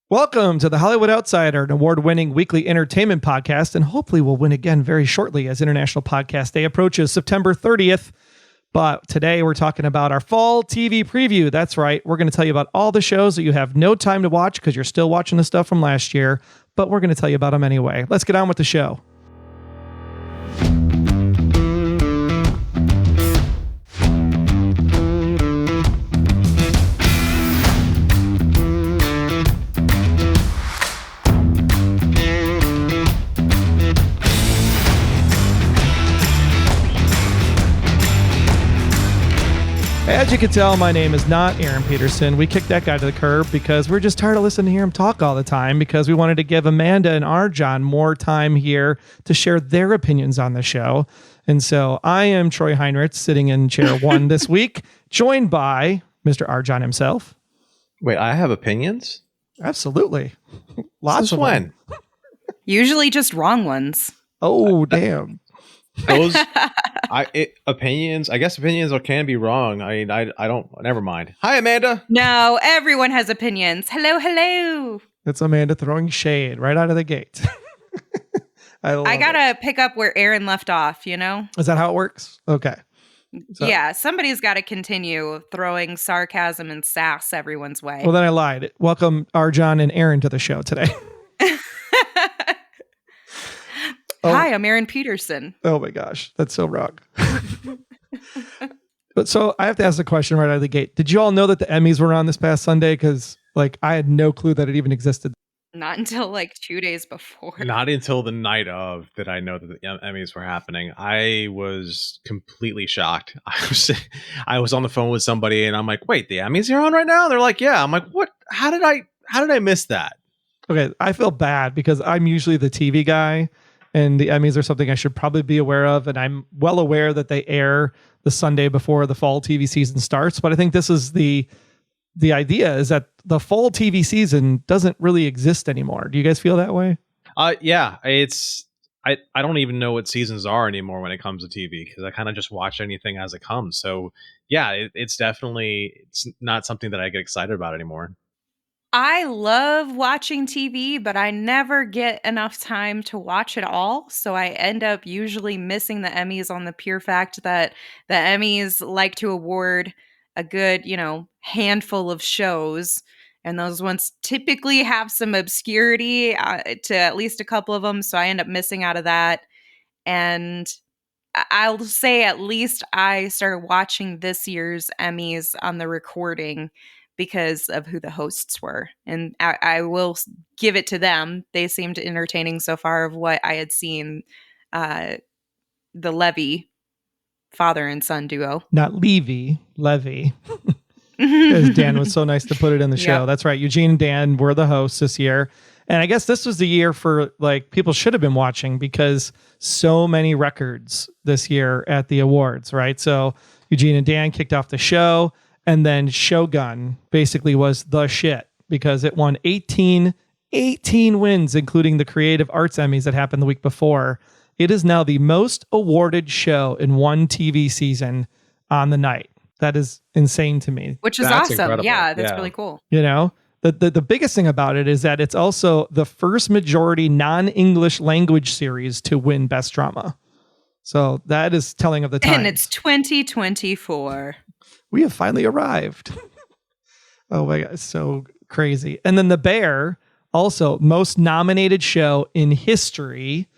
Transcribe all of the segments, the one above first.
Welcome to the Hollywood Outsider, an award-winning weekly entertainment podcast, and hopefully we'll win again very shortly as International Podcast Day approaches September 30th. But today we're talking about our fall TV preview. That's right. We're going to tell you about all the shows that you have no time to watch because you're still watching the stuff from last year, but we're going to tell you about them anyway. Let's get on with the show. As you can tell, my name is not Aaron Peterson. We kicked that guy to the curb because we're just tired of listening to hear him talk all the time because we wanted to give Amanda and Arjan more time here to share their opinions on the show. And so I am Troy Heinrich, sitting in chair one this week, joined by Mr. Arjan himself. Wait, I have opinions? Absolutely. Lots of when? Usually just wrong ones. Oh, damn. Those opinions, I guess opinions can be wrong. I don't, never mind. Hi, Amanda. No, everyone has opinions. Hello. That's Amanda throwing shade right out of the gate. I gotta pick up where Aaron left off, you know? Is that how it works? Okay. So, yeah, somebody's got to continue throwing sarcasm and sass everyone's way. Well, then I lied. Welcome Arjan and Aaron to the show today. Hi, I'm Aaron Peterson. Oh my gosh, that's so wrong. But so I have to ask the question right out of the gate. Did you all know that the Emmys were on this past Sunday? Because I had no clue that it even existed. Not until 2 days before. Not until the night of did I know that the Emmys were happening. I was completely shocked. I was on the phone with somebody and I'm like, wait, the Emmys are on right now? They're like, yeah. I'm like, what? How did I miss that? Okay, I feel bad because I'm usually the TV guy. And the Emmys are something I should probably be aware of. And I'm well aware that they air the Sunday before the fall TV season starts. But I think this is the idea is that the fall TV season doesn't really exist anymore. Do you guys feel that way? Yeah, I don't even know what seasons are anymore when it comes to TV because I kind of just watch anything as it comes. So yeah, it's not something that I get excited about anymore. I love watching TV, but I never get enough time to watch it all. So I end up usually missing the Emmys on the pure fact that the Emmys like to award a good, handful of shows. And those ones typically have some obscurity to at least a couple of them. So I end up missing out of that. And I'll say at least I started watching this year's Emmys on the recording because of who the hosts were. And I will give it to them. They seemed entertaining so far of what I had seen. The Levy, father and son duo. Not Levy, Levy. As Dan was so nice to put it in the show. Yep. That's right. Eugene and Dan were the hosts this year. And I guess this was the year for people should have been watching because so many records this year at the awards, right? So Eugene and Dan kicked off the show. And then Shogun basically was the shit because it won 18 wins, including the Creative Arts Emmys that happened the week before. It is now the most awarded show in one TV season on the night. That is insane to me. Which is awesome. Incredible. Yeah, that's really cool. The biggest thing about it is that it's also the first majority non-English language series to win Best Drama. So that is telling of the time. And it's 2024. We have finally arrived. Oh my God, it's so crazy. And then The Bear, also most nominated show in history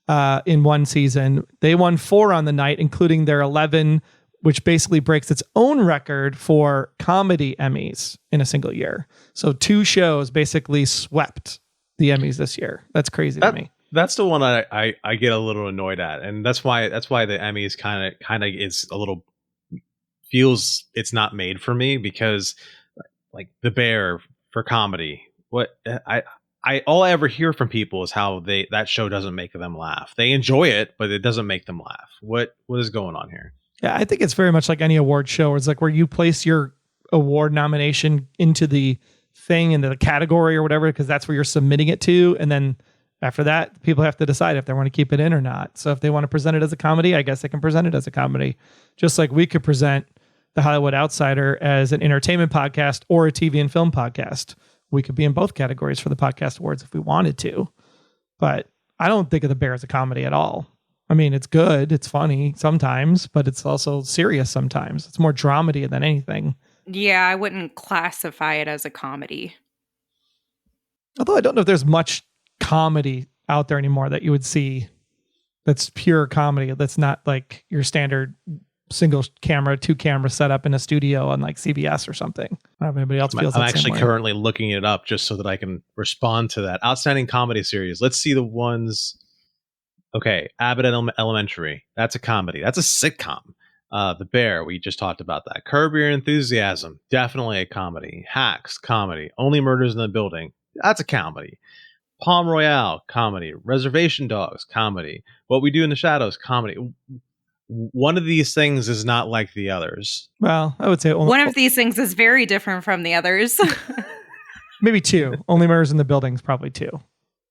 in one season. They won 4 on the night, including their 11, which basically breaks its own record for comedy Emmys in a single year. So 2 shows basically swept the Emmys this year. That's crazy to me. That's the one I get a little annoyed at. And that's why the Emmys kind of is a little feels it's not made for me because The Bear for comedy, what I all I ever hear from people is how that show doesn't make them laugh. They enjoy it, but it doesn't make them laugh. What is going on here? Yeah, I think it's very much like any award show where it's where you place your award nomination into the thing, into the category or whatever, because that's where you're submitting it to. And then after that, people have to decide if they want to keep it in or not. So if they want to present it as a comedy, I guess they can present it as a comedy. Just like we could present The Hollywood Outsider as an entertainment podcast or a TV and film podcast. we could be in both categories for the podcast awards if we wanted to. But I don't think of The Bear as a comedy at all. I mean, it's good, it's funny sometimes, but it's also serious sometimes. It's more dramedy than anything. Yeah, I wouldn't classify it as a comedy. Although I don't know if there's much comedy out there anymore that you would see that's pure comedy. That's not like your standard single camera, 2 camera setup in a studio on like CBS or something. I don't know if anybody else feels I'm that actually same way. currently looking it up just so that I can respond to that. Outstanding comedy series. Let's see the ones. Okay, Abbott Elementary. That's a comedy. That's a sitcom. The Bear, we just talked about that. Curb Your Enthusiasm, definitely a comedy. Hacks, comedy. Only Murders in the Building, that's a comedy. Palm Royale, comedy. Reservation Dogs, comedy. What We Do in the Shadows, comedy. One of these things is not like the others. Well, I would say one of these things is very different from the others. Maybe 2. Only Murders in the Building is probably 2.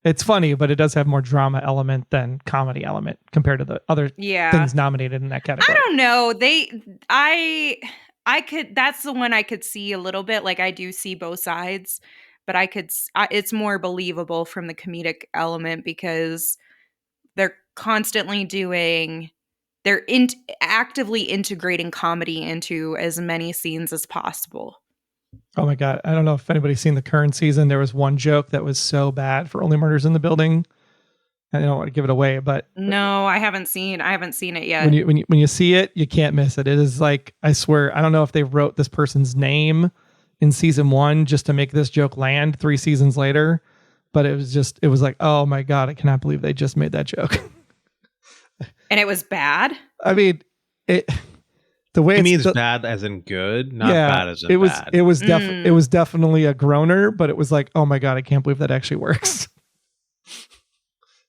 It's funny, but it does have more drama element than comedy element compared to the other things nominated in that category. I don't know. I could, that's the one I could see a little bit. Like I do see both sides, but it's more believable from the comedic element because they're constantly actively integrating comedy into as many scenes as possible. Oh my God. I don't know if anybody's seen the current season. There was one joke that was so bad for Only Murders in the Building. I don't want to give it away, but no, I haven't seen it yet. When you see it, you can't miss it. It is like, I swear, I don't know if they wrote this person's name in season 1 just to make this joke land 3 seasons later, but it was like, oh my God, I cannot believe they just made that joke. And it was bad? I mean, the way it means bad as in good, not bad as in bad. It was definitely a groaner, but it was like, oh my God, I can't believe that actually works.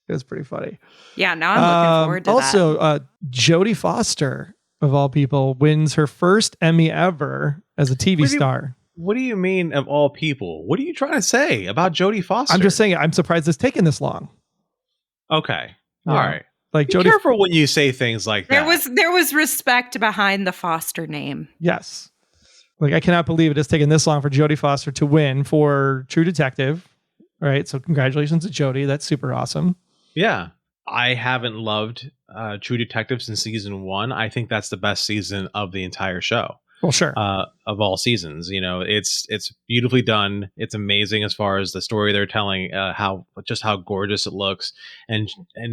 It was pretty funny. Yeah, now I'm looking forward to that. Also, Jodie Foster, of all people, wins her first Emmy ever as a TV star. What do you mean, of all people? What are you trying to say about Jodie Foster? I'm just saying, I'm surprised it's taken this long. Okay. Yeah. All right. Like Be careful when you say things like that. There was respect behind the Foster name. Yes. Like, I cannot believe it has taken this long for Jodie Foster to win for True Detective. Right. So congratulations to Jodie. That's super awesome. Yeah. I haven't loved True Detective since season 1. I think that's the best season of the entire show. Well, sure. Of all seasons, it's beautifully done. It's amazing as far as the story they're telling, how gorgeous it looks, and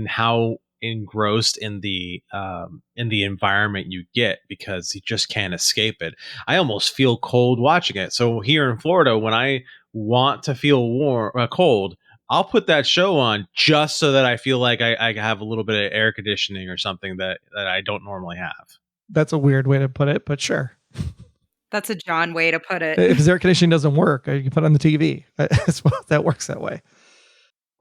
how engrossed in the environment you get, because you just can't escape it. I almost feel cold watching it. So here in Florida, when I want to feel cold, I'll put that show on just so that I feel like I have a little bit of air conditioning or something that I don't normally have. That's a weird way to put it, but sure. That's a John way to put it. If his air conditioning doesn't work, you can put it on the TV. That works that way.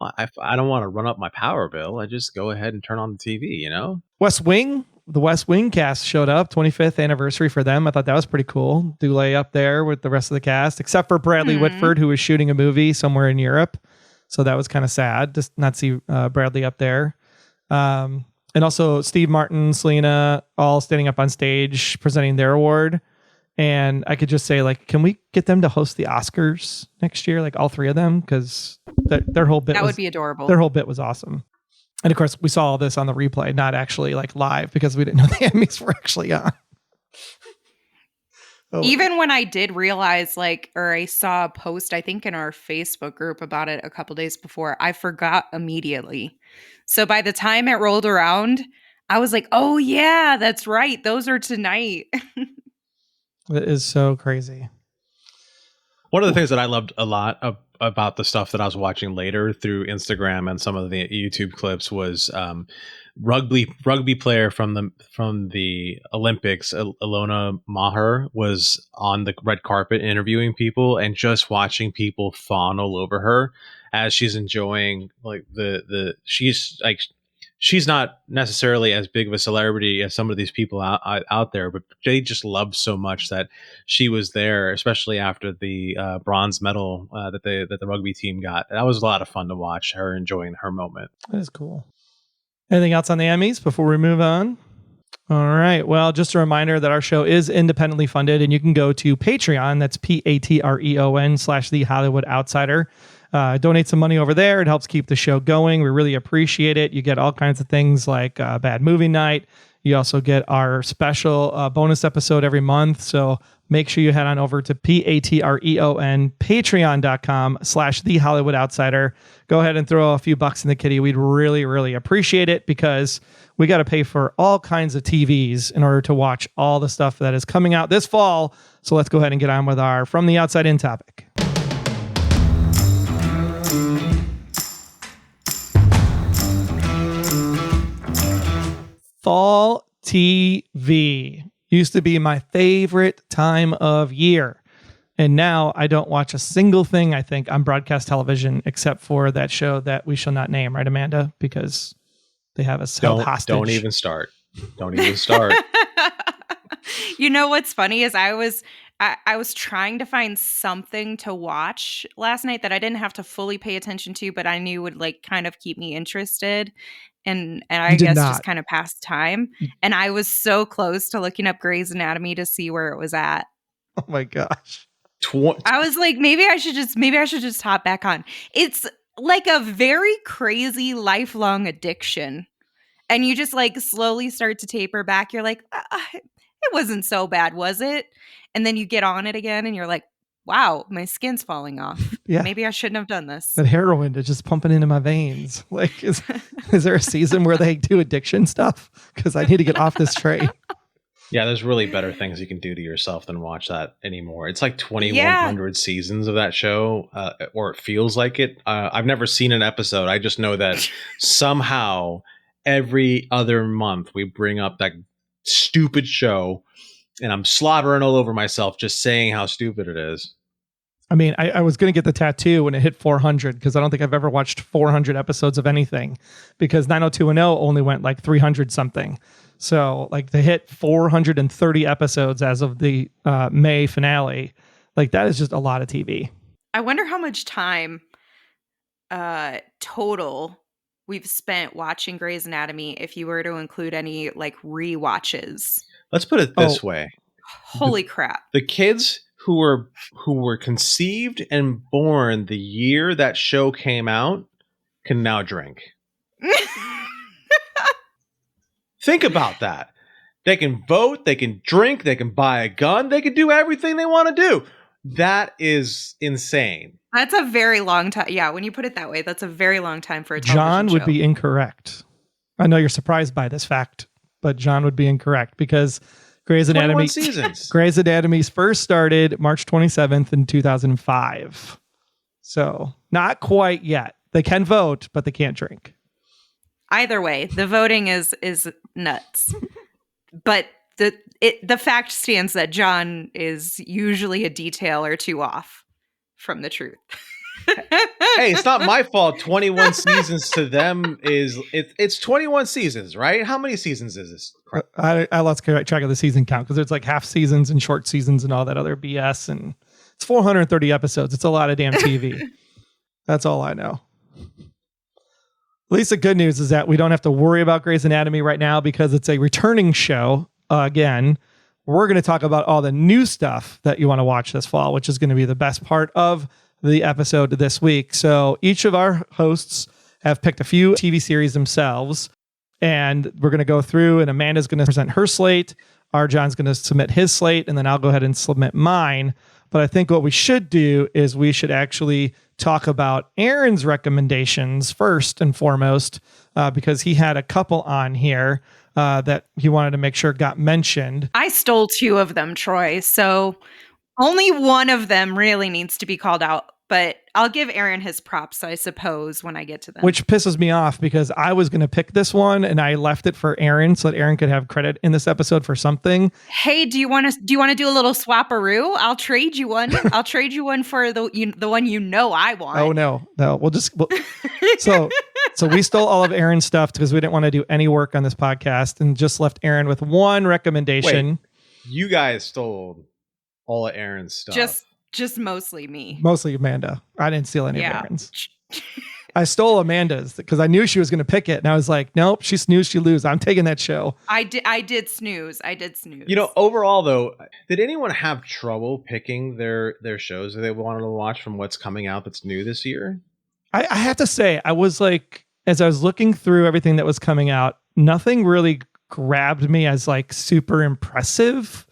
I don't want to run up my power bill. I just go ahead and turn on the TV, West Wing, the West Wing cast showed up, 25th anniversary for them. I thought that was pretty cool. Dule up there with the rest of the cast, except for Bradley Whitford, who was shooting a movie somewhere in Europe. So that was kind of sad to not see Bradley up there. And also Steve Martin, Selena, all standing up on stage presenting their award. And I could just say, like, can we get them to host the Oscars next year? Like all 3 of them? Because their whole bit would be adorable. Their whole bit was awesome. And of course, we saw all this on the replay, not actually like live, because we didn't know the Emmys were actually on. Even when I did realize, or I saw a post, I think in our Facebook group about it a couple days before, I forgot immediately. So by the time it rolled around, I was like, oh yeah, that's right. Those are tonight. It is so crazy. One of the things that I loved a lot about the stuff that I was watching later through Instagram and some of the YouTube clips was rugby player from the Olympics, Ilona Maher, was on the red carpet interviewing people, and just watching people fawn all over her as she's enjoying she's not necessarily as big of a celebrity as some of these people out there, but they just loved so much that she was there, especially after the bronze medal that the rugby team got. That was a lot of fun to watch her enjoying her moment. That is cool. Anything else on the Emmys before we move on? All right. Well, just a reminder that our show is independently funded, and you can go to Patreon. That's Patreon/The Hollywood Outsider. Donate some money over there. It helps keep the show going. We really appreciate it. You get all kinds of things like Bad Movie Night. You also get our special bonus episode every month. So make sure you head on over to Patreon, patreon.com/The Hollywood Outsider. Go ahead and throw a few bucks in the kitty. We'd really, really appreciate it because we got to pay for all kinds of TVs in order to watch all the stuff that is coming out this fall. So let's go ahead and get on with our From the Outside In topic. Fall TV used to be my favorite time of year. And now I don't watch a single thing, I think, on broadcast television except for that show that we shall not name, right, Amanda? Because they have us held hostage. Don't even start. Don't even start. You know what's funny is I was trying to find something to watch last night that I didn't have to fully pay attention to, but I knew would like kind of keep me interested. And I guess just kind of pass time. And I was so close to looking up Grey's Anatomy to see where it was at. Oh my gosh. I was like, maybe I should just hop back on. It's like a very crazy lifelong addiction. And you just like slowly start to taper back. You're like, it wasn't so bad, was it? And then you get on it again and you're like, wow, my skin's falling off. Yeah. Maybe I shouldn't have done this. That heroin is just pumping into my veins. Like, is there a season where they do addiction stuff? Because I need to get off this train. Yeah, there's really better things you can do to yourself than watch that anymore. It's like 2,100 seasons of that show, or it feels like it. I've never seen an episode. I just know that somehow every other month we bring up that stupid show, and I'm slobbering all over myself just saying how stupid it is. I mean, I was going to get the tattoo when it hit 400 because I don't think I've ever watched 400 episodes of anything because 90210 only went like 300 something. So like to hit 430 episodes as of the May finale, like that is just a lot of TV. I wonder how much time total we've spent watching Grey's Anatomy if you were to include any like rewatches. Let's put it this way. Holy crap. The kids who were conceived and born the year that show came out can now drink. Think about that. They can vote, they can drink, they can buy a gun, they can do everything they want to do. That is insane. That's a very long time. Yeah, when you put it that way, that's a very long time for a television John would show. Be incorrect. I know you're surprised by this fact, but John would be incorrect because Grey's Anatomy seasons. Grey's Anatomy's first started March 27th in 2005. So not quite yet. They can vote, but they can't drink. Either way, the voting is nuts. But the fact stands that John is usually a detail or two off from the truth. Hey, it's not my fault. 21 seasons to them it's 21 seasons, right? How many seasons is this? I lost track of the season count because there's like half seasons and short seasons and all that other BS, and it's 430 episodes. It's a lot of damn TV. That's all I know. At least the good news is that we don't have to worry about Grey's Anatomy right now because it's a returning show. Again, we're going to talk about all the new stuff that you want to watch this fall, which is going to be the best part of the episode this week. So each of our hosts have picked a few TV series themselves, and we're going to go through, and Amanda's going to present her slate. John's going to submit his slate, and then I'll go ahead and submit mine. But I think what we should do is we should actually talk about Aaron's recommendations first and foremost, because he had a couple on here that he wanted to make sure got mentioned. I stole two of them, Troy. So only one of them really needs to be called out. But I'll give Aaron his props, I suppose, when I get to them. Which pisses me off because I was going to pick this one and I left it for Aaron so that Aaron could have credit in this episode for something. Hey, do you want to do a little swapperoo? I'll trade you one. I'll trade you one for the one I want. Oh no, So we stole all of Aaron's stuff because we didn't want to do any work on this podcast and just left Aaron with one recommendation. Wait, you guys stole all of Aaron's stuff. Just mostly me. Mostly Amanda. I didn't steal any of Aaron's. I stole Amanda's because I knew she was going to pick it, and I was like, nope, she snoozed, she lose. I'm taking that show. I did snooze. You know, overall though, did anyone have trouble picking their shows that they wanted to watch from what's coming out that's new this year? I have to say, I was like, as I was looking through everything that was coming out, nothing really grabbed me as like super impressive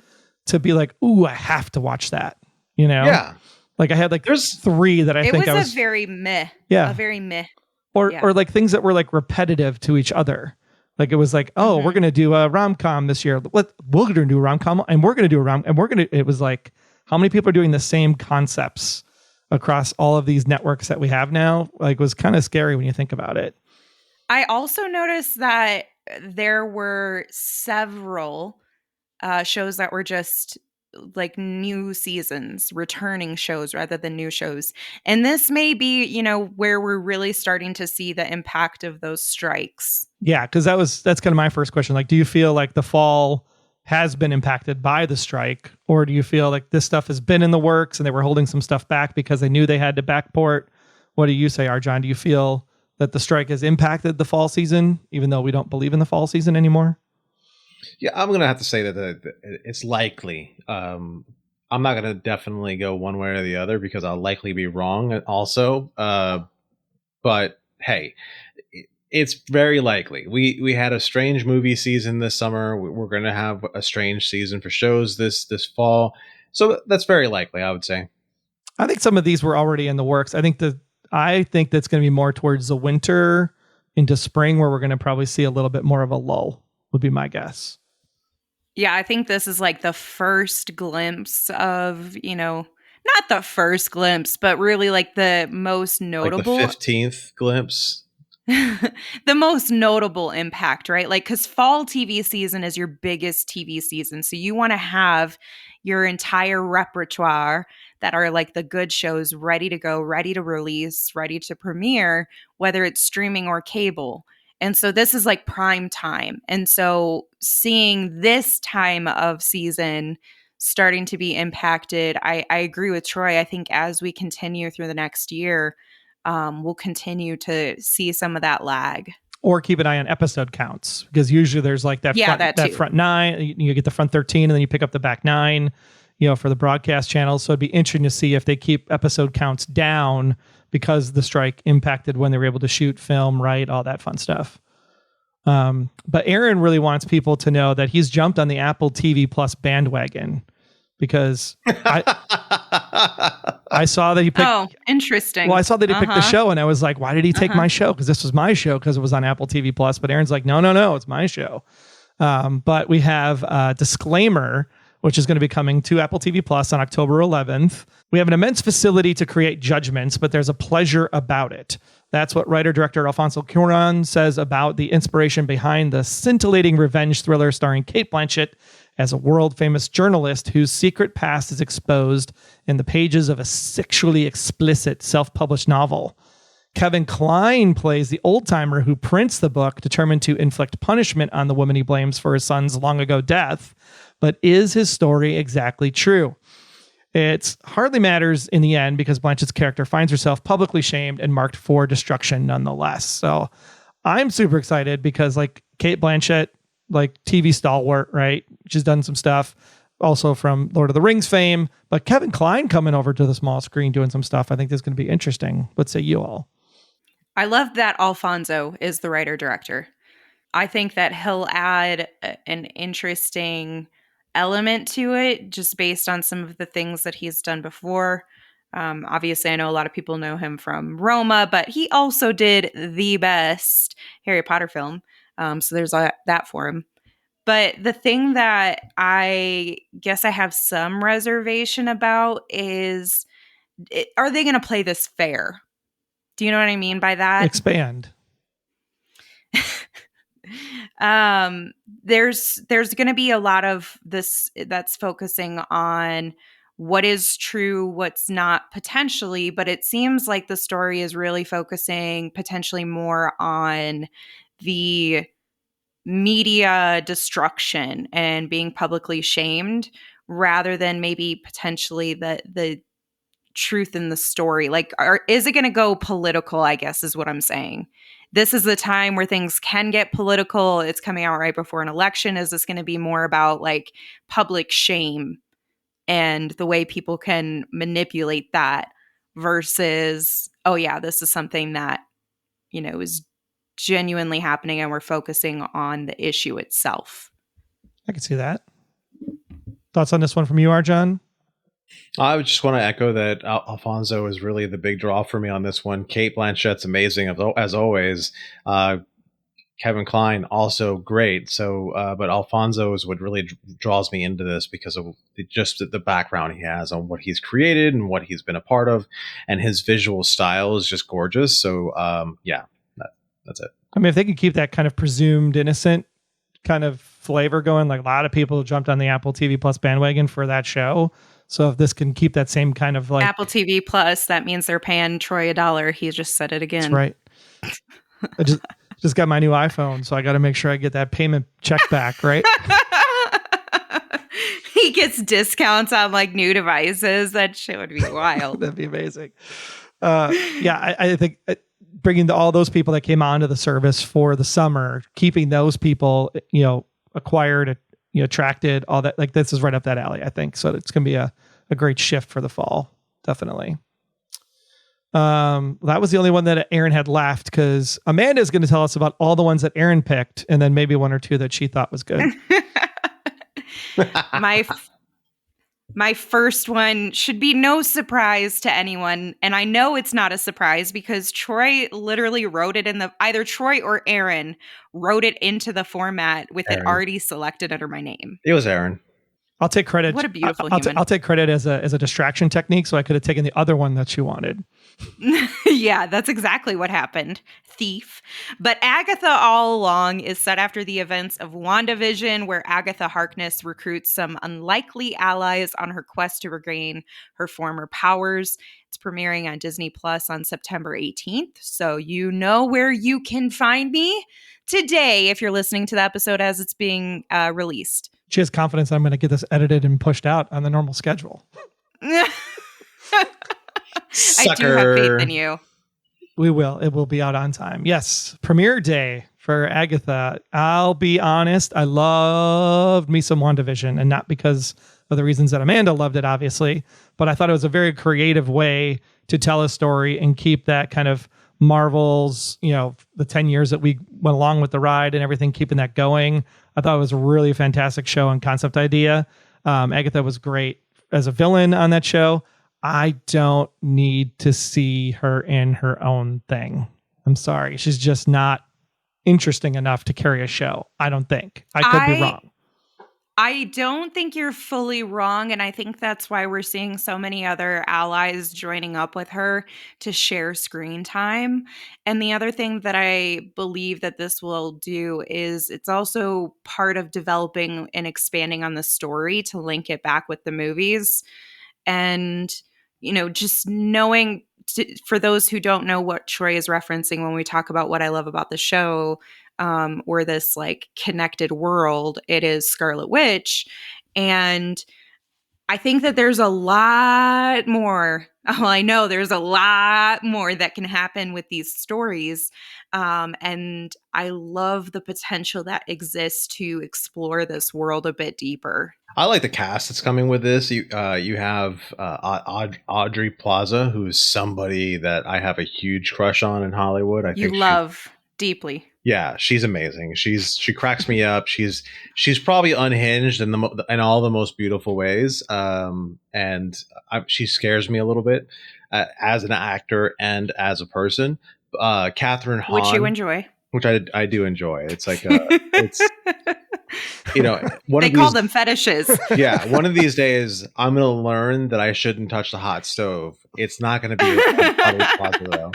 to be like, ooh, I have to watch that. You know? Yeah. Like I had like there's 3 that I think I was a very meh. Yeah. A very meh. Or like things that were like repetitive to each other. Like it was like, oh, we're gonna do a rom-com this year. We're gonna do a rom-com, and we're gonna do a rom, and we're gonna. It was like, how many people are doing the same concepts across all of these networks that we have now? Like, it was kind of scary when you think about it. I also noticed that there were several shows that were just like new seasons, returning shows rather than new shows. And this may be, you know, where we're really starting to see the impact of those strikes. Yeah, because that's kind of my first question. Like, do you feel like the fall has been impacted by the strike, or do you feel like this stuff has been in the works and they were holding some stuff back because they knew they had to backport? What do you say, Arjan? Do you feel that the strike has impacted the fall season, even though we don't believe in the fall season anymore? Yeah, I'm going to have to say that it's likely. I'm not going to definitely go one way or the other because I'll likely be wrong also. But hey, it's very likely. We had a strange movie season this summer. We're going to have a strange season for shows this fall. So that's very likely, I would say. I think some of these were already in the works. I think that's going to be more towards the winter into spring where we're going to probably see a little bit more of a lull, would be my guess. Yeah, I think this is like the first glimpse of, you know, not the first glimpse, but really like the most notable. Like the 15th glimpse. The most notable impact, right? Like, because fall TV season is your biggest TV season. So you want to have your entire repertoire that are like the good shows ready to go, ready to release, ready to premiere, whether it's streaming or cable. And so this is like prime time. And so seeing this time of season starting to be impacted, I agree with Troy. I think as we continue through the next year, we'll continue to see some of that lag. Or keep an eye on episode counts, because usually there's like that front 9, you get the front 13 and then you pick up the back 9, you know, for the broadcast channels. So it'd be interesting to see if they keep episode counts down because the strike impacted when they were able to shoot, film, write, all that fun stuff. But Aaron really wants people to know that he's jumped on the Apple TV Plus bandwagon because I saw that he picked. Oh, interesting. Well, I saw that he picked the show, and I was like, why did he take my show? Because this was my show because it was on Apple TV Plus. But Aaron's like, no, it's my show. But we have a disclaimer, which is going to be coming to Apple TV Plus on October 11th. We have an immense facility to create judgments, but there's a pleasure about it. That's what writer-director Alfonso Cuarón says about the inspiration behind the scintillating revenge thriller starring Cate Blanchett as a world-famous journalist whose secret past is exposed in the pages of a sexually explicit self-published novel. Kevin Kline plays the old-timer who prints the book, determined to inflict punishment on the woman he blames for his son's long-ago death. But is his story exactly true? It hardly matters in the end because Blanchett's character finds herself publicly shamed and marked for destruction nonetheless. So I'm super excited because like Cate Blanchett, like TV stalwart, right? She's done some stuff also from Lord of the Rings fame, but Kevin Kline coming over to the small screen doing some stuff. I think this is going to be interesting. What say you all? I love that Alfonso is the writer-director. I think that he'll add an interesting element to it just based on some of the things that he's done before. Obviously, I know a lot of people know him from Roma, but he also did the best Harry Potter film. So there's that for him. But the thing that I guess I have some reservation about is, are they going to play this fair? Do you know what I mean by that? Expand. There's going to be a lot of this that's focusing on what is true, what's not potentially, but it seems like the story is really focusing potentially more on the media destruction and being publicly shamed rather than maybe potentially the truth in the story? Like, is it going to go political, I guess is what I'm saying. This is the time where things can get political. It's coming out right before an election. Is this going to be more about like public shame and the way people can manipulate that versus, oh yeah, this is something that, is genuinely happening and we're focusing on the issue itself? I can see that. Thoughts on this one from you, Arjan? I just want to echo that Alfonso is really the big draw for me on this one. Cate Blanchett's amazing as always. Kevin Kline also great. So, but Alfonso is what really draws me into this because of just the background he has on what he's created and what he's been a part of, and his visual style is just gorgeous. So, that's it. I mean, if they could keep that kind of presumed innocent kind of flavor going, like a lot of people jumped on the Apple TV Plus bandwagon for that show. So if this can keep that same kind of like Apple TV Plus, that means they're paying Troy $1. He just said it again. That's right. I just got my new iPhone, so I got to make sure I get that payment check back, right? He gets discounts on like new devices. That shit would be wild. That'd be amazing. I think bringing all those people that came onto the service for the summer, keeping those people, acquired, attracted, all that, like this is right up that alley, I think. So it's going to be a great shift for the fall. Definitely. That was the only one that Aaron had left because Amanda is going to tell us about all the ones that Aaron picked and then maybe one or two that she thought was good. My first one should be no surprise to anyone. And I know it's not a surprise because Troy literally wrote it either Troy or Aaron wrote it into the format with Aaron. It already selected under my name. It was Aaron. I'll take credit. What a beautiful human. I'll take credit as a distraction technique. So I could have taken the other one that you wanted. Yeah, that's exactly what happened. Thief. But Agatha all along is set after the events of WandaVision, where Agatha Harkness recruits some unlikely allies on her quest to regain her former powers. It's premiering on Disney Plus on September 18th. So you know where you can find me today if you're listening to the episode as it's being released. She has confidence I'm going to get this edited and pushed out on the normal schedule. I do have faith in you. We will. It will be out on time. Yes. Premiere day for Agatha. I'll be honest. I loved me some WandaVision, and not because of the reasons that Amanda loved it, obviously, but I thought it was a very creative way to tell a story and keep that kind of Marvel's, the 10 years that we went along with the ride and everything, keeping that going. I thought it was a really fantastic show and concept idea. Agatha was great as a villain on that show. I don't need to see her in her own thing. I'm sorry. She's just not interesting enough to carry a show. I don't think. I could be wrong. I don't think you're fully wrong. And I think that's why we're seeing so many other allies joining up with her to share screen time. And the other thing that I believe that this will do is it's also part of developing and expanding on the story to link it back with the movies. And, just knowing, for those who don't know what Troy is referencing when we talk about what I love about the show, or this like connected world, it is Scarlet Witch. And I think that there's a lot more. Well, I know there's a lot more that can happen with these stories. And I love the potential that exists to explore this world a bit deeper. I like the cast that's coming with this. You have Audrey Plaza, who's somebody that I have a huge crush on in Hollywood. I think love deeply. Yeah, she's amazing. She cracks me up. She's probably unhinged in all the most beautiful ways. She scares me a little bit as an actor and as a person. Catherine Hahn, which you enjoy, which I do enjoy. It's like they call them fetishes. Yeah, one of these days I'm going to learn that I shouldn't touch the hot stove. It's not going to be a though.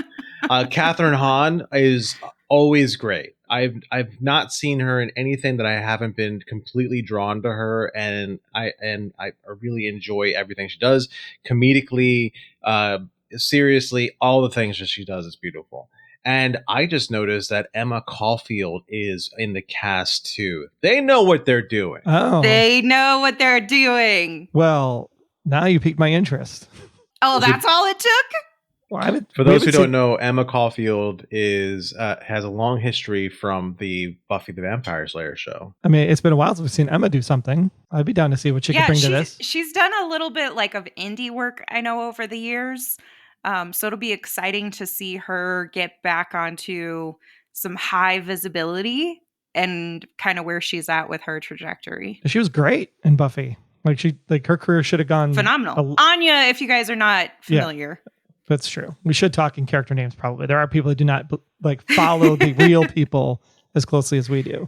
Catherine Hahn is always great. I've not seen her in anything that I haven't been completely drawn to her, and I really enjoy everything she does, comedically, seriously, all the things that she does is beautiful. And I just noticed that Emma Caulfield is in the cast too. They know what they're doing. Oh, they know what they're doing. Well, now you piqued my interest. Oh, that's all it took? Well, for those who don't know, Emma Caulfield is has a long history from the Buffy the Vampire Slayer show. I mean, it's been a while since we've seen Emma do something. I'd be down to see what she can bring to this. She's done a little bit like of indie work, I know, over the years. So it'll be exciting to see her get back onto some high visibility and kind of where she's at with her trajectory. She was great in Buffy. Like her career should have gone phenomenal. Anya, if you guys are not familiar. Yeah. That's true. We should talk in character names probably. There are people who do not like follow the real people as closely as we do.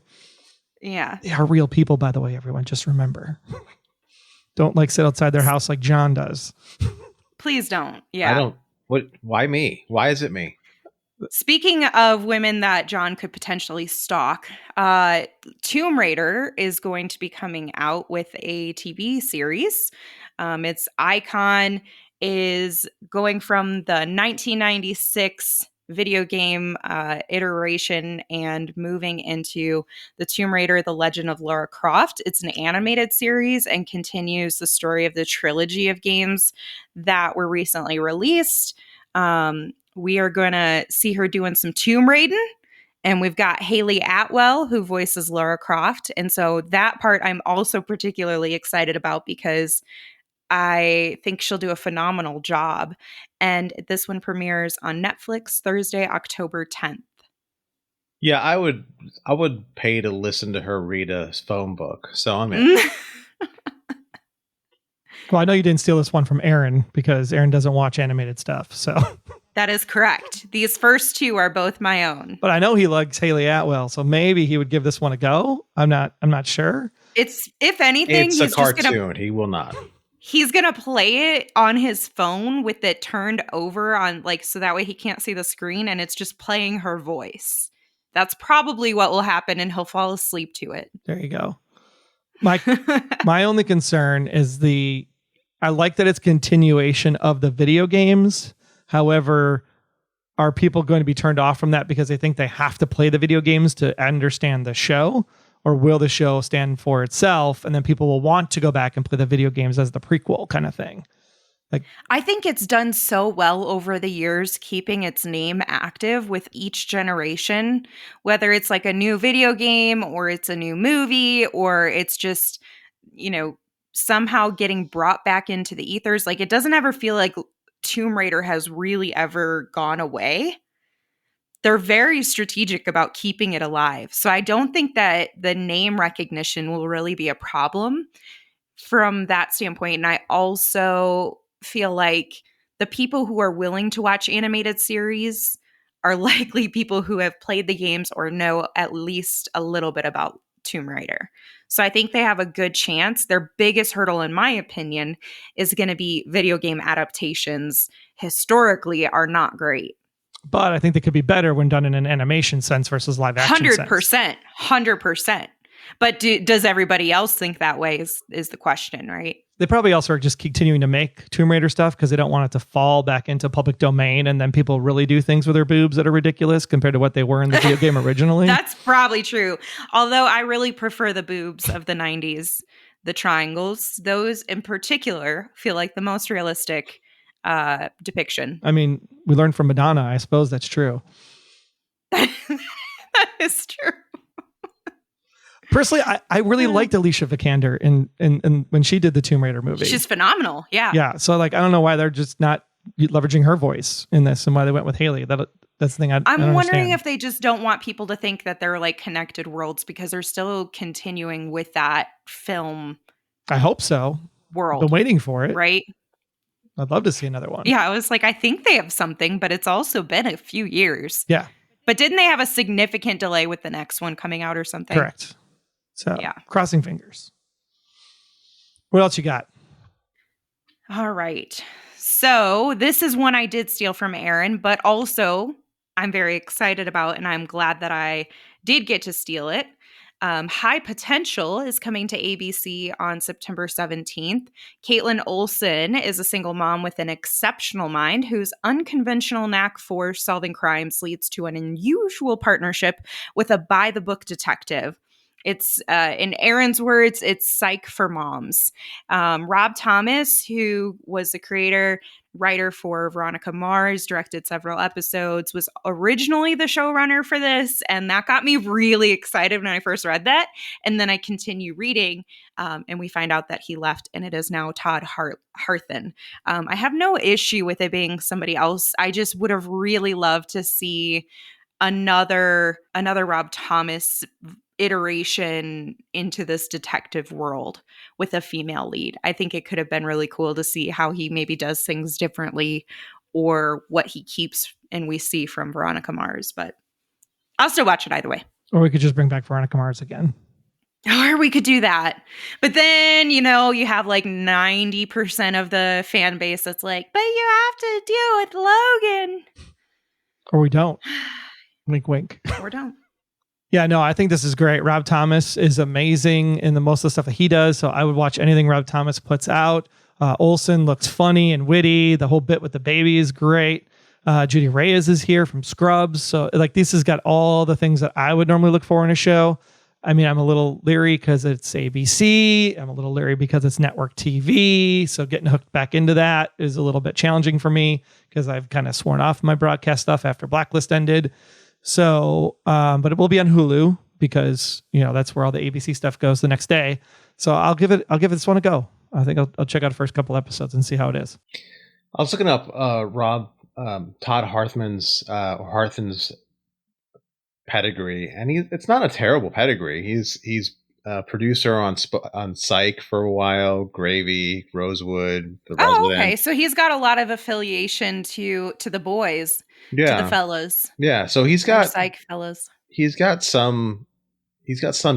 Yeah. They are real people, by the way, everyone. Just remember. Don't like sit outside their house like John does. Please don't. Yeah. I don't. What? Why me? Why is it me? Speaking of women that John could potentially stalk, Tomb Raider is going to be coming out with a TV series. Its icon is going from the 1996 video game iteration and moving into the Tomb Raider, The Legend of Lara Croft. It's an animated series and continues the story of the trilogy of games that were recently released. We are going to see her doing some tomb raiding. And we've got Hayley Atwell, who voices Lara Croft. And so that part I'm also particularly excited about because I think she'll do a phenomenal job. And this one premieres on Netflix Thursday, October 10th. Yeah, I would pay to listen to her read a phone book. So I'm in. Well, I know you didn't steal this one from Aaron because Aaron doesn't watch animated stuff. So that is correct. These first two are both my own. But I know he likes Hayley Atwell, so maybe he would give this one a go. I'm not sure. It's, if anything, it's he's a cartoon. He will not. He's going to play it on his phone with it turned over on so that way he can't see the screen and it's just playing her voice. That's probably what will happen and he'll fall asleep to it. There you go. My only concern is I like that it's continuation of the video games. However, are people going to be turned off from that because they think they have to play the video games to understand the show? Or will the show stand for itself and then people will want to go back and play the video games as the prequel kind of thing? I think it's done so well over the years, keeping its name active with each generation, whether it's like a new video game or it's a new movie or it's just, somehow getting brought back into the ethers. Like it doesn't ever feel like Tomb Raider has really ever gone away. They're very strategic about keeping it alive. So I don't think that the name recognition will really be a problem from that standpoint. And I also feel like the people who are willing to watch animated series are likely people who have played the games or know at least a little bit about Tomb Raider. So I think they have a good chance. Their biggest hurdle, in my opinion, is going to be video game adaptations historically are not great. But I think they could be better when done in an animation sense versus live action 100%. 100%. But does everybody else think that way is the question, right? They probably also are just continuing to make Tomb Raider stuff because they don't want it to fall back into public domain and then people really do things with their boobs that are ridiculous compared to what they were in the video game originally. That's probably true. Although I really prefer the boobs of the 90s, the triangles. Those in particular feel like the most realistic depiction. I mean, we learned from Madonna. I suppose that's true. That is true. Personally, I really liked Alicia Vikander in when she did the Tomb Raider movie. She's phenomenal. Yeah. Yeah. So I don't know why they're just not leveraging her voice in this and why they went with Hayley. That's the thing I'm wondering understand. if they just don't want people to think that they're like connected worlds because they're still continuing with that film. I hope so. World. Been waiting for it. Right. I'd love to see another one. Yeah. I was like, I think they have something, but it's also been a few years. Yeah. But didn't they have a significant delay with the next one coming out or something? Correct. So, yeah. Crossing fingers. What else you got? All right. So, this is one I did steal from Aaron, but also I'm very excited about, and I'm glad that I did get to steal it. High Potential is coming to ABC on September 17th. Caitlin Olsen is a single mom with an exceptional mind whose unconventional knack for solving crimes leads to an unusual partnership with a by-the-book detective. It's in Aaron's words, it's psych for moms. Rob Thomas, who was the creator, writer for Veronica Mars, directed several episodes, was originally the showrunner for this. And that got me really excited when I first read that. And then I continue reading, and we find out that he left, and it is now Todd Harthan. I have no issue with it being somebody else. I just would have really loved to see another Rob Thomas iteration into this detective world with a female lead. I think it could have been really cool to see how he maybe does things differently, or what he keeps and we see from Veronica Mars. But I'll still watch it either way. Or we could just bring back Veronica Mars again. Or we could do that. But then, you have like 90% of the fan base that's like, but you have to deal with Logan. Or we don't. Wink, wink. Or don't. Yeah, no, I think this is great. Rob Thomas is amazing in the most of the stuff that he does. So I would watch anything Rob Thomas puts out. Olsen looks funny and witty. The whole bit with the baby is great. Judy Reyes is here from Scrubs. So like this has got all the things that I would normally look for in a show. I mean, I'm a little leery because it's ABC. I'm a little leery because it's network TV. So getting hooked back into that is a little bit challenging for me because I've kind of sworn off my broadcast stuff after Blacklist ended. So, but it will be on Hulu because, that's where all the ABC stuff goes the next day. So I'll give this one a go. I think I'll check out the first couple episodes and see how it is. I was looking up Todd Harthan's pedigree, and it's not a terrible pedigree. He's a producer on Psych for a while, Gravy, Rosewood, The Resident. Okay. So he's got a lot of affiliation to the boys, to the fellas. Yeah. So he's got Psych fellas. He's got some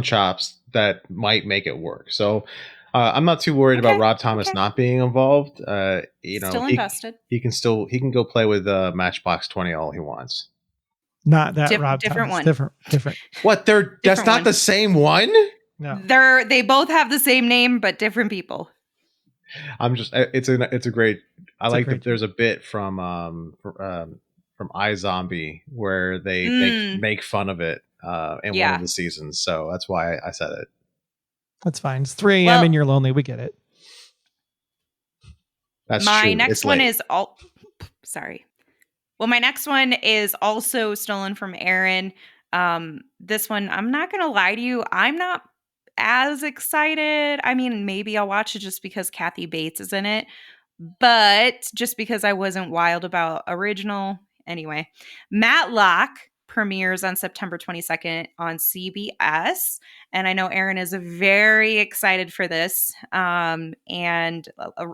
chops that might make it work. So I'm not too worried about Rob Thomas not being involved. Still invested. He can go play with Matchbox 20 all he wants. Not that Rob different Thomas. one. Different. What? That's not the same one? No. They both have the same name, but different people. It's a great. I like that. There's a bit from iZombie where they make fun of it in one of the seasons. So that's why I said it. That's fine. It's 3 a.m. and you're lonely. We get it. That's my true. next one is sorry. Well, my next one is also stolen from Aaron. This one, I'm not going to lie to you. I'm not as excited. I mean, maybe I'll watch it just because Kathy Bates is in it, but just because I wasn't wild about original. Anyway, Matlock premieres on September 22nd on CBS. And I know Aaron is very excited for this and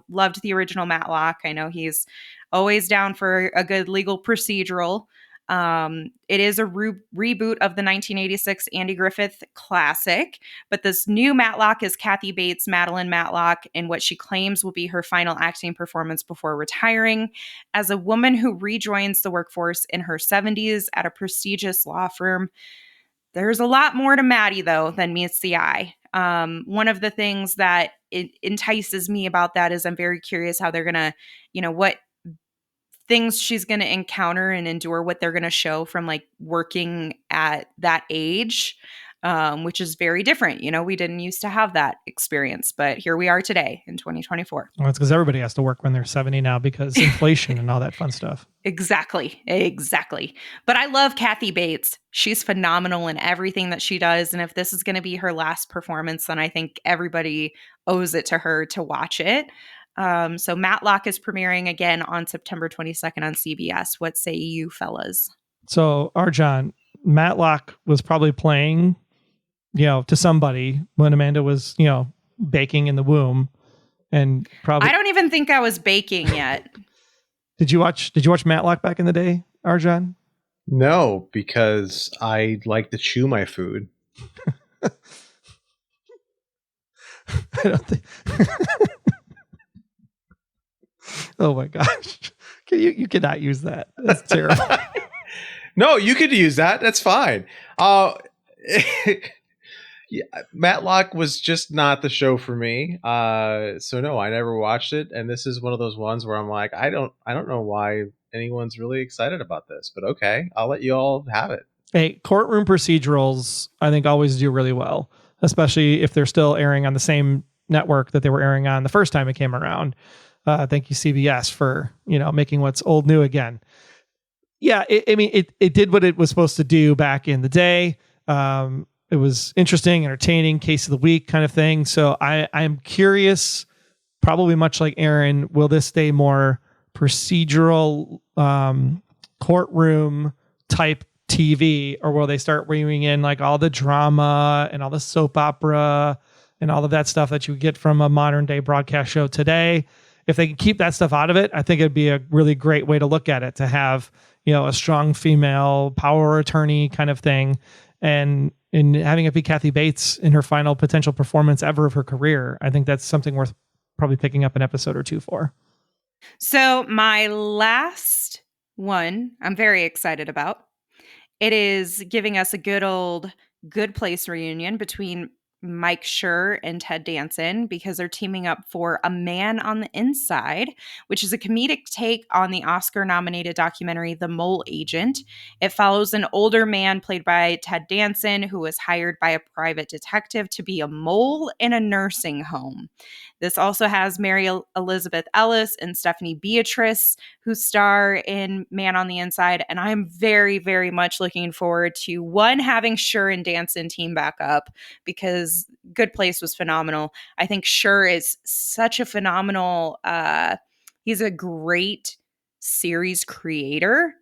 loved the original Matlock. I know he's always down for a good legal procedural. It is a reboot of the 1986 Andy Griffith classic, but this new Matlock is Kathy Bates, Madeline Matlock, in what she claims will be her final acting performance before retiring. As a woman who rejoins the workforce in her 70s at a prestigious law firm, there's a lot more to Maddie, though, than meets the eye. One of the things that entices me about that is I'm very curious how they're going to, what things she's going to encounter and endure, what they're going to show from like working at that age, which is very different. We didn't used to have that experience, but here we are today in 2024. Well, it's because everybody has to work when they're 70 now because inflation and all that fun stuff. Exactly. But I love Kathy Bates. She's phenomenal in everything that she does. And if this is going to be her last performance, then I think everybody owes it to her to watch it. So Matlock is premiering again on September 22nd on CBS. What say you fellas? So Arjan, Matlock was probably playing, to somebody when Amanda was, baking in the womb, and probably. I don't even think I was baking yet. Did you watch Matlock back in the day, Arjan? No, because I like to chew my food. I don't think. Oh my gosh. You cannot use that. That's terrible. No, you could use that. That's fine. Yeah, Matlock was just not the show for me. So no, I never watched it. And this is one of those ones where I'm like, I don't know why anyone's really excited about this, but okay, I'll let you all have it. Hey, courtroom procedurals, I think always do really well. especially if they're still airing on the same network that they were airing on the first time it came around. Thank you, CBS, for making what's old new again. Yeah, it did what it was supposed to do back in the day. It was interesting, entertaining, case of the week kind of thing. So I'm curious, probably much like Aaron, will this stay more procedural, courtroom type TV, or will they start weaving in like all the drama and all the soap opera and all of that stuff that you get from a modern day broadcast show today? If they can keep that stuff out of it, I think it'd be a really great way to look at it, to have, a strong female power attorney kind of thing. And in having it be Kathy Bates in her final potential performance ever of her career, I think that's something worth probably picking up an episode or two for. So my last one, I'm very excited about. It is giving us a good old Good Place reunion between Mike Schur and Ted Danson, because they're teaming up for A Man on the Inside, which is a comedic take on the Oscar-nominated documentary The Mole Agent. It follows an older man played by Ted Danson who was hired by a private detective to be a mole in a nursing home. This also has Mary Elizabeth Ellis and Stephanie Beatrice, who star in Man on the Inside. And I'm very, very much looking forward to, one, having Schur and Danson team back up, because Good Place was phenomenal. I think Schur is such a phenomenal, he's a great series creator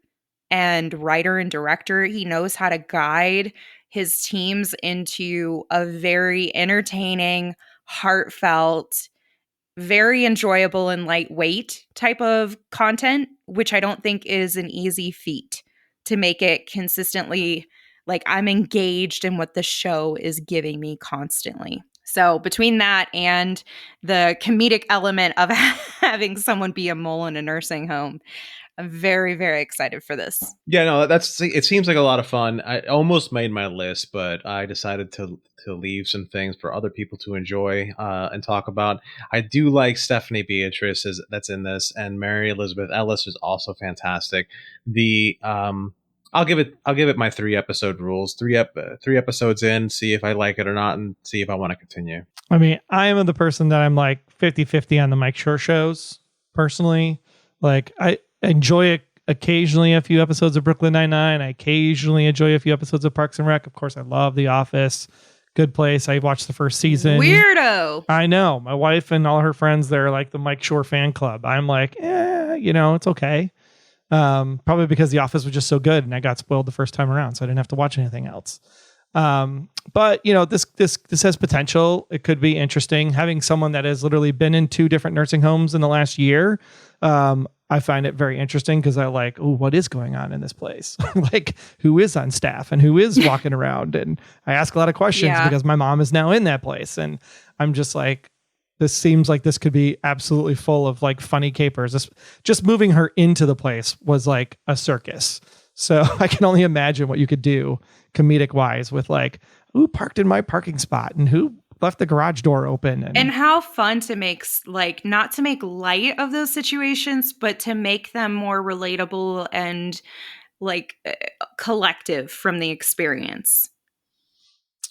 and writer and director. He knows how to guide his teams into a very entertaining, heartfelt, very enjoyable and lightweight type of content, which I don't think is an easy feat to make it consistently. Like, I'm engaged in what the show is giving me constantly. So between that and the comedic element of having someone be a mole in a nursing home, I'm very, very excited for this. Yeah, no, it seems like a lot of fun. I almost made my list, but I decided to leave some things for other people to enjoy and talk about. I do like Stephanie Beatrice that's in this, and Mary Elizabeth Ellis is also fantastic. I'll give it my 3-episode rules. 3 episodes in, see if I like it or not, and see if I want to continue. I mean, I am the person that I'm like 50-50 on the Mike Schur shows personally. Like, I enjoy it occasionally, a few episodes of Brooklyn Nine-Nine. I occasionally enjoy a few episodes of Parks and Rec. Of course, I love The Office. Good Place. I watched the first season. Weirdo. I know. My wife and all her friends, they're like the Mike Schur fan club. I'm like, it's okay. Probably because The Office was just so good and I got spoiled the first time around, so I didn't have to watch anything else. But this has potential. It could be interesting having someone that has literally been in 2 different nursing homes in the last year. I find it very interesting because I like, what is going on in this place? Like, who is on staff and who is walking around? And I ask a lot of questions because my mom is now in that place. And I'm just like, this seems like this could be absolutely full of like funny capers. Just moving her into the place was like a circus. So I can only imagine what you could do comedic wise with like, who parked in my parking spot and who left the garage door open. And how fun to make, like, not to make light of those situations, but to make them more relatable and like collective from the experience.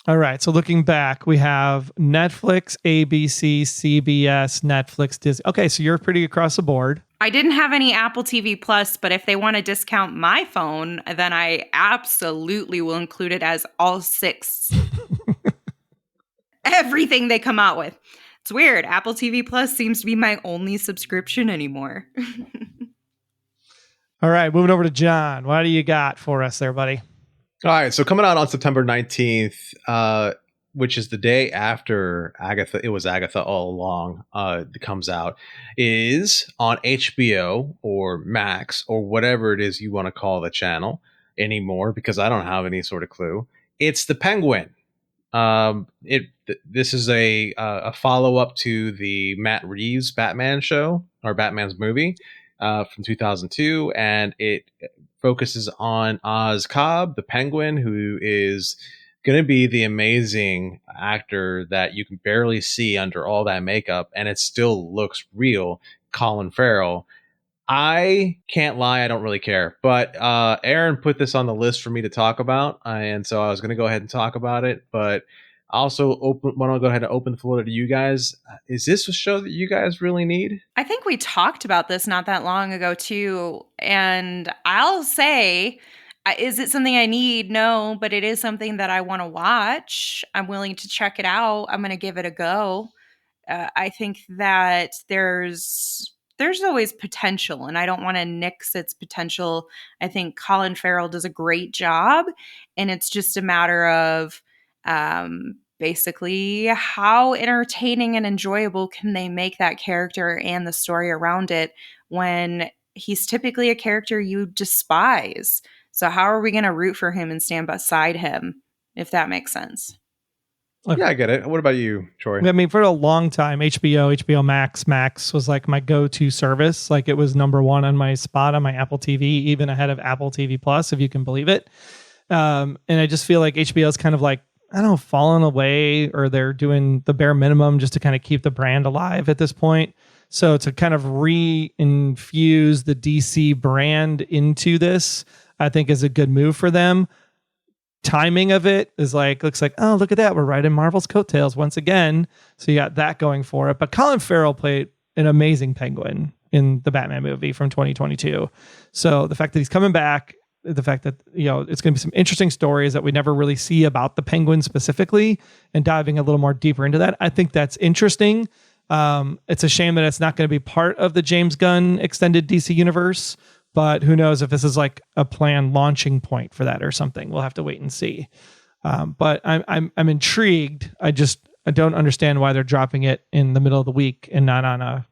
All right. So looking back, we have Netflix, ABC, CBS, Netflix, Disney. Okay. So you're pretty across the board. I didn't have any Apple TV Plus, but if they want to discount my phone, then I absolutely will include it as all 6. Everything they come out with. It's weird. Apple TV Plus seems to be my only subscription anymore. All right. Moving over to John. What do you got for us there, buddy? All right, so coming out on September 19th, which is the day after Agatha, it was Agatha all along, comes out, is on HBO or Max or whatever it is you want to call the channel anymore, because I don't have any sort of clue. It's The Penguin. This is a follow-up to the Matt Reeves Batman show, or Batman's movie, from 2002, and it focuses on Oz Cobb, the Penguin, who is going to be the amazing actor that you can barely see under all that makeup, and it still looks real, Colin Farrell. I can't lie, I don't really care. But Aaron put this on the list for me to talk about, and so I was going to go ahead and talk about it. But I also want to go ahead and open the floor to you guys. Is this a show that you guys really need? I think we talked about this not that long ago too, and I'll say, is it something I need? No, but it is something that I want to watch. I'm willing to check it out. I'm going to give it a go. I think that there's always potential, and I don't want to nix its potential. I think Colin Farrell does a great job, and it's just a matter of basically how entertaining and enjoyable can they make that character and the story around it when he's typically a character you despise. So how are we going to root for him and stand beside him, if that makes sense? Yeah, I get it. What about you, Troy? I mean, for a long time, HBO Max was like my go-to service. Like it was number one on my spot on my Apple TV, even ahead of Apple TV Plus, if you can believe it. And I just feel like HBO is kind of like, I don't know, fallen away, or they're doing the bare minimum just to kind of keep the brand alive at this point. So to kind of re-infuse the DC brand into this, I think is a good move for them. Timing of it is like, looks like, oh, look at that, we're riding Marvel's coattails once again. So you got that going for it. But Colin Farrell played an amazing Penguin in the Batman movie from 2022. So the fact that he's coming back, the fact that, you know, it's going to be some interesting stories that we never really see about the Penguin specifically, and diving a little more deeper into that, I think that's interesting. It's a shame that it's not going to be part of the James Gunn extended DC universe. But who knows if this is like a planned launching point for that or something. We'll have to wait and see. But I'm intrigued. I don't understand why they're dropping it in the middle of the week and not on a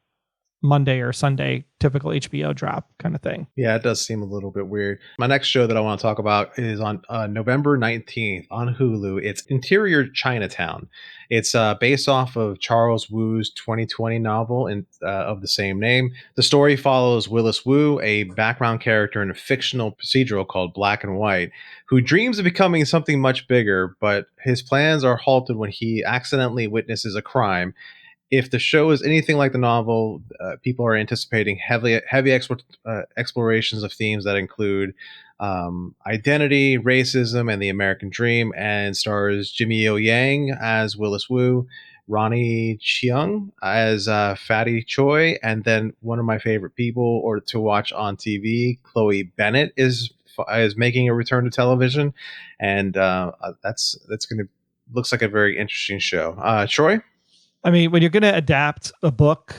Monday or Sunday, typical HBO drop kind of thing. Yeah, it does seem a little bit weird. My next show that I want to talk about is on November 19th on Hulu. It's Interior Chinatown. It's based off of Charles Wu's 2020 novel of the same name. The story follows Willis Wu, a background character in a fictional procedural called Black and White, who dreams of becoming something much bigger, but his plans are halted when he accidentally witnesses a crime. If the show is anything like the novel, people are anticipating heavy explorations of themes that include identity, racism, and the American dream, and stars Jimmy O Yang as Willis Wu, Ronnie Chiang as Fatty Choi, and then one of my favorite people or to watch on TV, Chloe Bennett is making a return to television, and that's going to looks like a very interesting show. Troy? I mean, when you're going to adapt a book,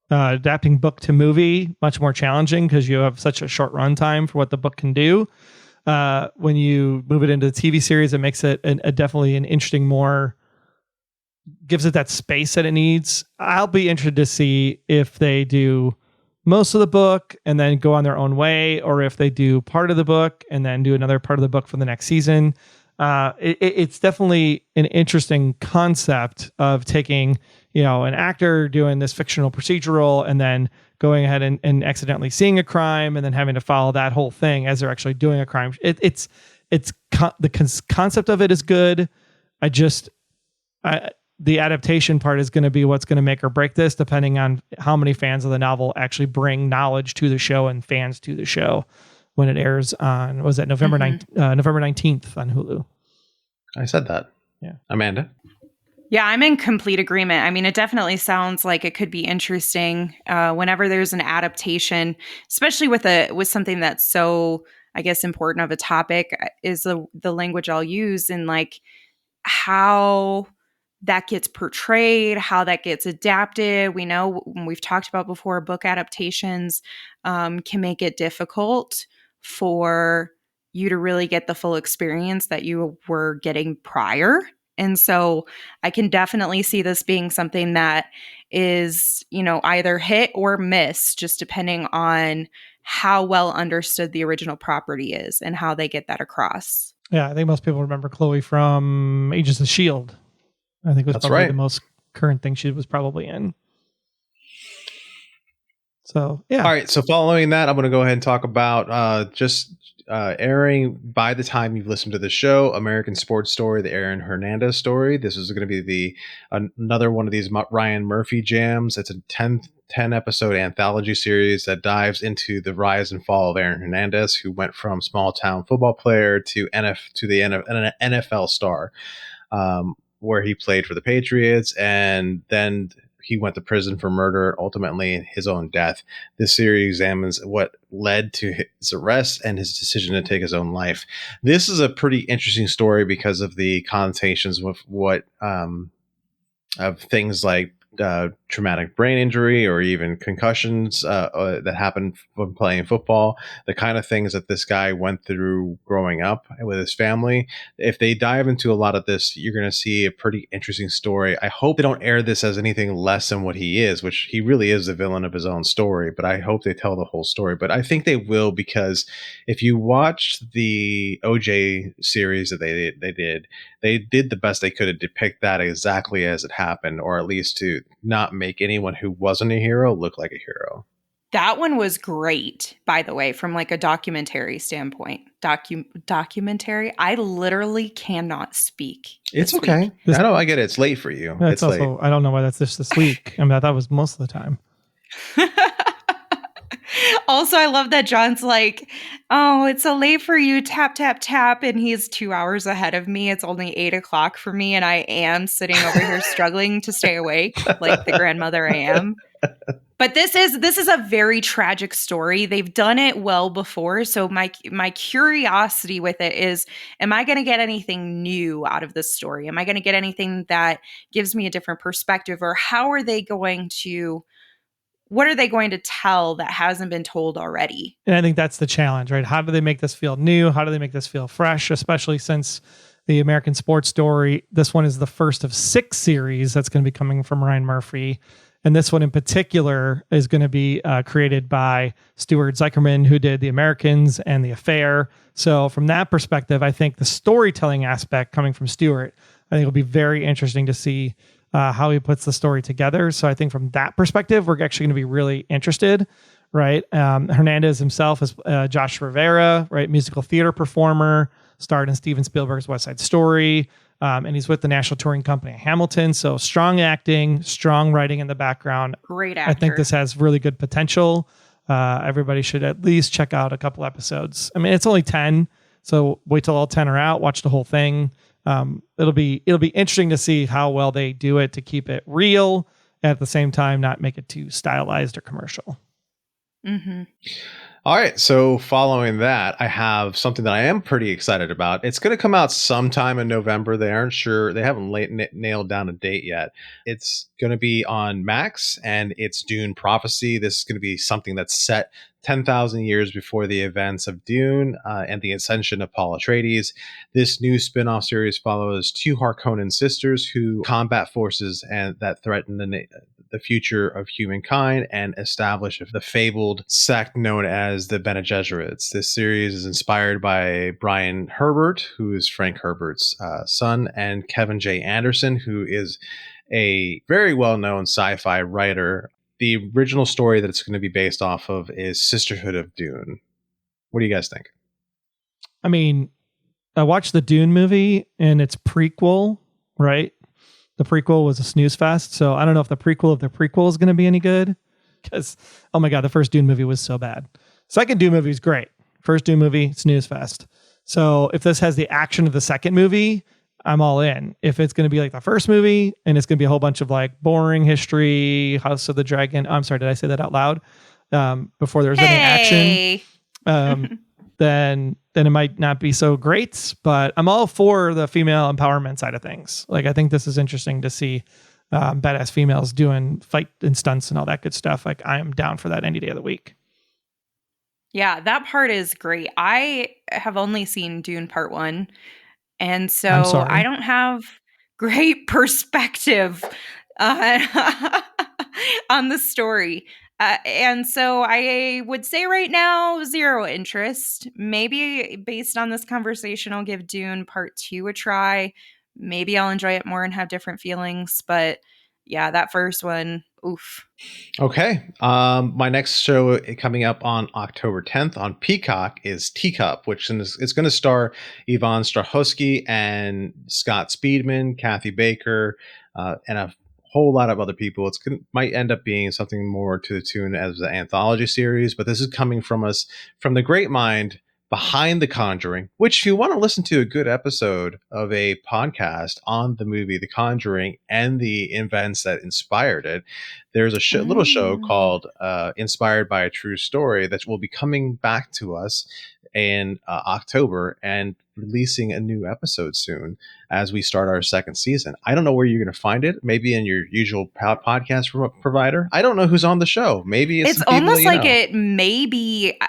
adapting book to movie, much more challenging because you have such a short runtime for what the book can do. When you move it into the TV series, it makes it definitely an interesting, gives it that space that it needs. I'll be interested to see if they do most of the book and then go on their own way, or if they do part of the book and then do another part of the book for the next season. It's definitely an interesting concept of taking, you know, an actor doing this fictional procedural and then going ahead and accidentally seeing a crime and then having to follow that whole thing as they're actually doing a crime. The concept of it is good. The adaptation part is going to be what's going to make or break this, depending on how many fans of the novel actually bring knowledge to the show and fans to the show when it airs on, what was that, November 19th on Hulu. I said that. Yeah. Amanda? Yeah, I'm in complete agreement. I mean, it definitely sounds like it could be interesting whenever there's an adaptation, especially with something that's so, I guess, important of a topic, is the language I'll use and like how that gets portrayed, how that gets adapted. We know, we've talked about before, book adaptations can make it difficult for you to really get the full experience that you were getting prior. And so I can definitely see this being something that is, you know, either hit or miss, just depending on how well understood the original property is and how they get that across. Yeah, I think most people remember Chloe from Agents of S.H.I.E.L.D. I think it was probably the most current thing she was probably in. So, yeah. All right. So following that, I'm going to go ahead and talk about airing by the time you've listened to the show, American Sports Story, the Aaron Hernandez story. This is going to be another one of these Ryan Murphy jams. It's a 10 episode anthology series that dives into the rise and fall of Aaron Hernandez, who went from small town football player to the NFL star. where he played for the Patriots, and then he went to prison for murder, ultimately his own death. This series examines what led to his arrest and his decision to take his own life. This is a pretty interesting story because of the connotations with what of things like traumatic brain injury or even concussions that happen when playing football, the kind of things that this guy went through growing up with his family. If they dive into a lot of this, you're going to see a pretty interesting story. I hope they don't air this as anything less than what he is, which he really is the villain of his own story, but I hope they tell the whole story. But I think they will, because if you watched the OJ series that they did the best they could to depict that exactly as it happened, or at least to not make anyone who wasn't a hero look like a hero. That one was great, by the way, from like a documentary standpoint. Documentary. I literally cannot speak. It's okay. I get it. It's late for you. It's also late. I don't know why that's just this week. I mean, that was most of the time. Also, I love that John's like, oh, it's so late for you, tap, tap, tap. And he's 2 hours ahead of me. It's only 8:00 for me. And I am sitting over here struggling to stay awake like the grandmother I am. But this is a very tragic story. They've done it well before. So my curiosity with it is, am I going to get anything new out of this story? Am I going to get anything that gives me a different perspective? Or what are they going to tell that hasn't been told already? And I think that's the challenge, right? How do they make this feel new? How do they make this feel fresh? Especially since the American Sports Story, this one is the first of 6 series that's going to be coming from Ryan Murphy. And this one in particular is going to be created by Stuart Zeikerman, who did The Americans and The Affair. So from that perspective, I think the storytelling aspect coming from Stuart, I think it'll be very interesting to see how he puts the story together. So I think from that perspective, we're actually going to be really interested, right? Hernandez himself is Josh Rivera, right? Musical theater performer, starred in Steven Spielberg's West Side Story. And he's with the National Touring Company Hamilton. So strong acting, strong writing in the background. Great actor. I think this has really good potential. Everybody should at least check out a couple episodes. I mean, it's only 10, so wait till all 10 are out, watch the whole thing. It'll be interesting to see how well they do it to keep it real and at the same time not make it too stylized or commercial. Mm-hmm. All right, so following that, I have something that I am pretty excited about. It's going to come out sometime in November. They aren't sure. They haven't nailed down a date yet. It's going to be on Max, and it's Dune Prophecy. This is going to be something that's set 10,000 years before the events of Dune and the ascension of Paul Atreides. This new spin-off series follows 2 Harkonnen sisters who combat forces and that threaten the future of humankind and establish the fabled sect known as the Bene Gesserits. This series is inspired by Brian Herbert, who is Frank Herbert's son, and Kevin J. Anderson, who is a very well-known sci-fi writer. The original story that it's going to be based off of is Sisterhood of Dune. What do you guys think? I mean, I watched the Dune movie and its prequel, right? The prequel was a snooze fest. So I don't know if the prequel of the prequel is going to be any good. Because, oh my God, the first Dune movie was so bad. Second Dune movie is great. First Dune movie, snooze fest. So if this has the action of the second movie, I'm all in. If it's going to be like the first movie and it's going to be a whole bunch of like boring history, House of the Dragon. I'm sorry, did I say that out loud? Before there's any action, then it might not be so great. But I'm all for the female empowerment side of things. Like, I think this is interesting to see badass females doing fight and stunts and all that good stuff. Like, I am down for that any day of the week. Yeah, that part is great. I have only seen Dune Part 1. And so I don't have great perspective on the story. And so I would say right now, 0 interest. Maybe based on this conversation, I'll give Dune Part 2 a try. Maybe I'll enjoy it more and have different feelings. But yeah, that first one, oof. Okay. My next show coming up on October 10th on Peacock is Teacup, which is going to star Yvonne Strahovski and Scott Speedman, Kathy Baker, and a whole lot of other people. Might end up being something more to the tune as the anthology series, but this is coming from the great mind Behind the Conjuring, which if you want to listen to a good episode of a podcast on the movie The Conjuring and the events that inspired it, there's a little show called Inspired by a True Story that will be coming back to us in October and releasing a new episode soon as we start our second season. I don't know where you're going to find it. Maybe in your usual podcast provider. I don't know who's on the show. Maybe it's almost like it may be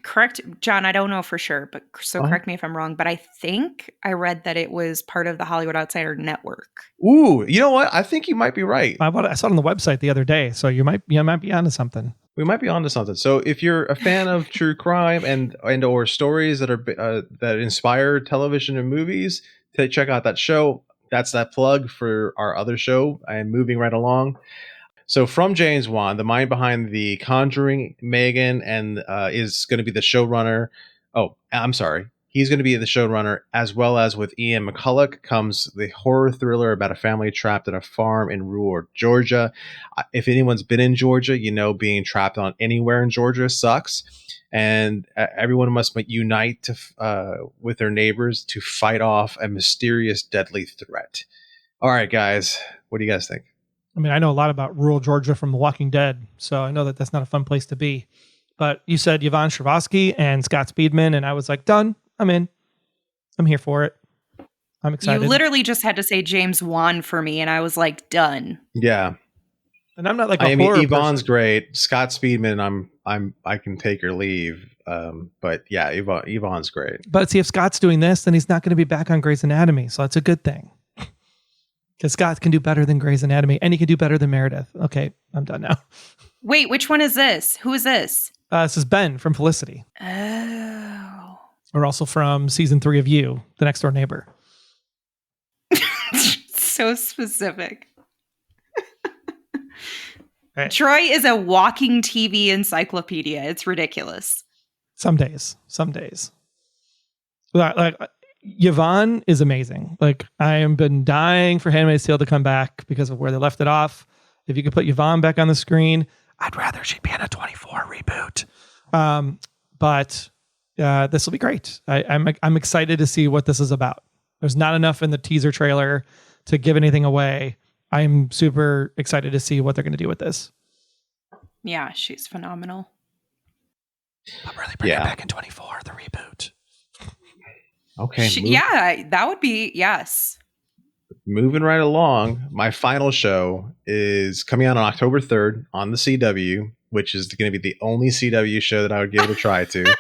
correct, John. I don't know for sure, but correct me if I'm wrong. But I think I read that it was part of the Hollywood Outsider Network. Ooh, you know what? I think you might be right. I saw it on the website the other day, so you might be onto something. We might be onto something. So if you're a fan of true crime and or stories that are that inspire television and movies, check out that show. That's that plug for our other show. I am moving right along. So from James Wan, the mind behind The Conjuring, Megan, and is going to be the showrunner. Oh, I'm sorry. He's going to be the showrunner, as well as with Ian McCulloch comes the horror thriller about a family trapped in a farm in rural Georgia. If anyone's been in Georgia, you know being trapped on anywhere in Georgia sucks. And everyone must unite with their neighbors to fight off a mysterious, deadly threat. All right, guys, what do you guys think? I mean, I know a lot about rural Georgia from The Walking Dead, so I know that that's not a fun place to be. But you said Yvonne Strahovski and Scott Speedman, and I was like, done. I'm in. I'm here for it. I'm excited. You literally just had to say James Wan for me, and I was like, done. Yeah. And I'm not like a horror Yvonne's person. great. Scott Speedman, I can take or leave. But yeah, Yvonne's great. But see, if Scott's doing this, then he's not going to be back on Grey's Anatomy, so that's a good thing. Because Scott can do better than Grey's Anatomy, and he can do better than Meredith. Okay, I'm done now. Wait, which one is this? Who is this? This is Ben from Felicity. Oh. Or also from season 3 of You, The Next Door Neighbor. So specific. Right. Troy is a walking TV encyclopedia. It's ridiculous. Some days. Like Yvonne is amazing. Like I have been dying for Handmaid's Tale to come back because of where they left it off. If you could put Yvonne back on the screen, I'd rather she'd be in a 24 reboot. But this will be great. I'm excited to see what this is about. There's not enough in the teaser trailer to give anything away. I'm super excited to see what they're going to do with this. Yeah, she's phenomenal. I'm really bringing it back in 24, the reboot. Okay. Yeah, that would be, yes. Moving right along, my final show is coming out on October 3rd on the CW, which is going to be the only CW show that I would give it a try to.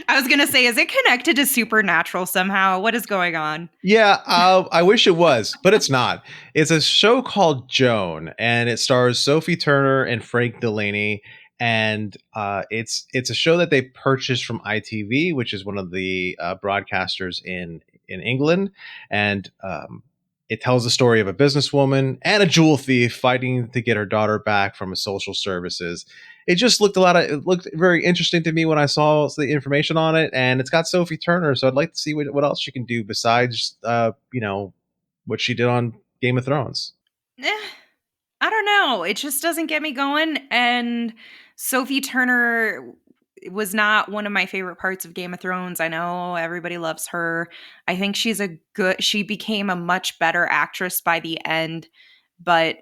I was going to say, is it connected to Supernatural somehow? What is going on? Yeah, I wish it was, but it's not. It's a show called Joan, and it stars Sophie Turner and Frank Delaney. And it's a show that they purchased from ITV, which is one of the broadcasters in England. And it tells the story of a businesswoman and a jewel thief fighting to get her daughter back from a social services. It just looked it looked very interesting to me when I saw the information on it, and it's got Sophie Turner, so I'd like to see what else she can do besides what she did on Game of Thrones. I don't know. It just doesn't get me going. And Sophie Turner was not one of my favorite parts of Game of Thrones. I know everybody loves her. I think she became a much better actress by the end, but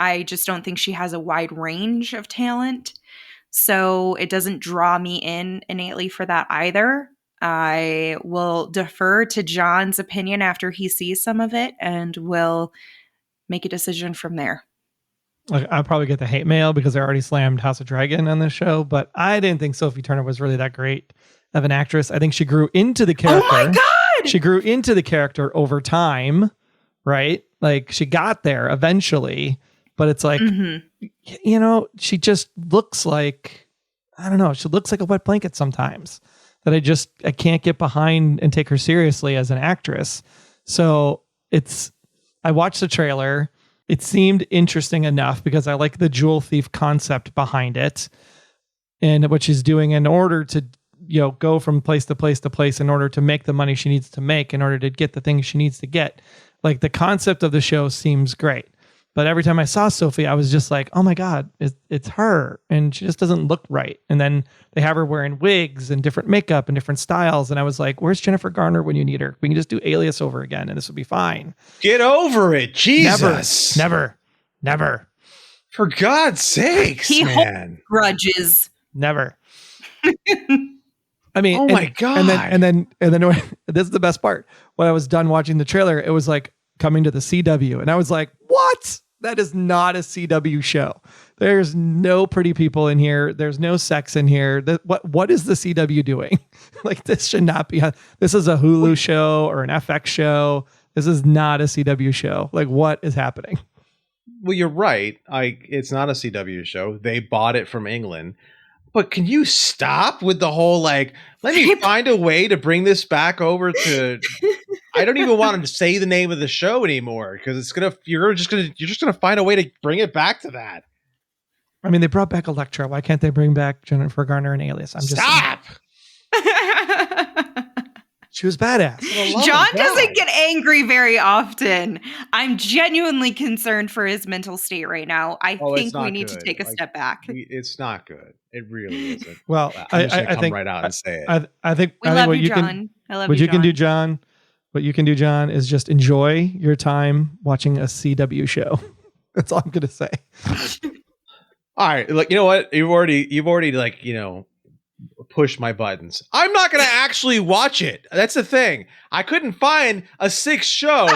I just don't think she has a wide range of talent. So it doesn't draw me in innately for that either. I will defer to John's opinion after he sees some of it and will make a decision from there. I'll probably get the hate mail because I already slammed House of Dragon on this show, but I didn't think Sophie Turner was really that great of an actress. I think she grew into the character. Oh my God! She grew into the character over time, right? Like she got there eventually, but it's like, she just looks like, I don't know, she looks like a wet blanket sometimes that I can't get behind and take her seriously as an actress. So I watched the trailer. It seemed interesting enough because I like the jewel thief concept behind it and what she's doing in order to, go from place to place to place in order to make the money she needs to make in order to get the things she needs to get. Like the concept of the show seems great, But every time I saw Sophie, I was just like, oh my God, it's her. And she just doesn't look right. And then they have her wearing wigs and different makeup and different styles. And I was like, where's Jennifer Garner when you need her? We can just do Alias over again and this would be fine. Get over it. Jesus. Never. For God's sakes, He man. grudges. Never. I mean, oh my God. And then this is the best part. When I was done watching the trailer, it was like coming to the CW. And I was like, what? That is not a CW show. There's no pretty people in here. There's no sex in here. What is the CW doing? Like, this should not be. This is a Hulu show or an FX show. This is not a CW show. Like, what is happening? Well, you're right. It's not a CW show. They bought it from England. But can you stop with the whole, like, let me find a way to bring this back over to... I don't even want to say the name of the show anymore because you're just gonna find a way to bring it back to that. I mean, they brought back Elektra. Why can't they bring back Jennifer Garner and Alias? Stop. She was badass. John doesn't get angry very often. I'm genuinely concerned for his mental state right now. I think we need to take a step back. It's not good. It really isn't. Well, I think right out and say it. I think we love you, John. What you can do, John. What you can do, John, is just enjoy your time watching a CW show. That's all I'm gonna say. All right, like, you know what? You've already like, push my buttons. I'm not going to actually watch it. That's the thing. I couldn't find a sixth show.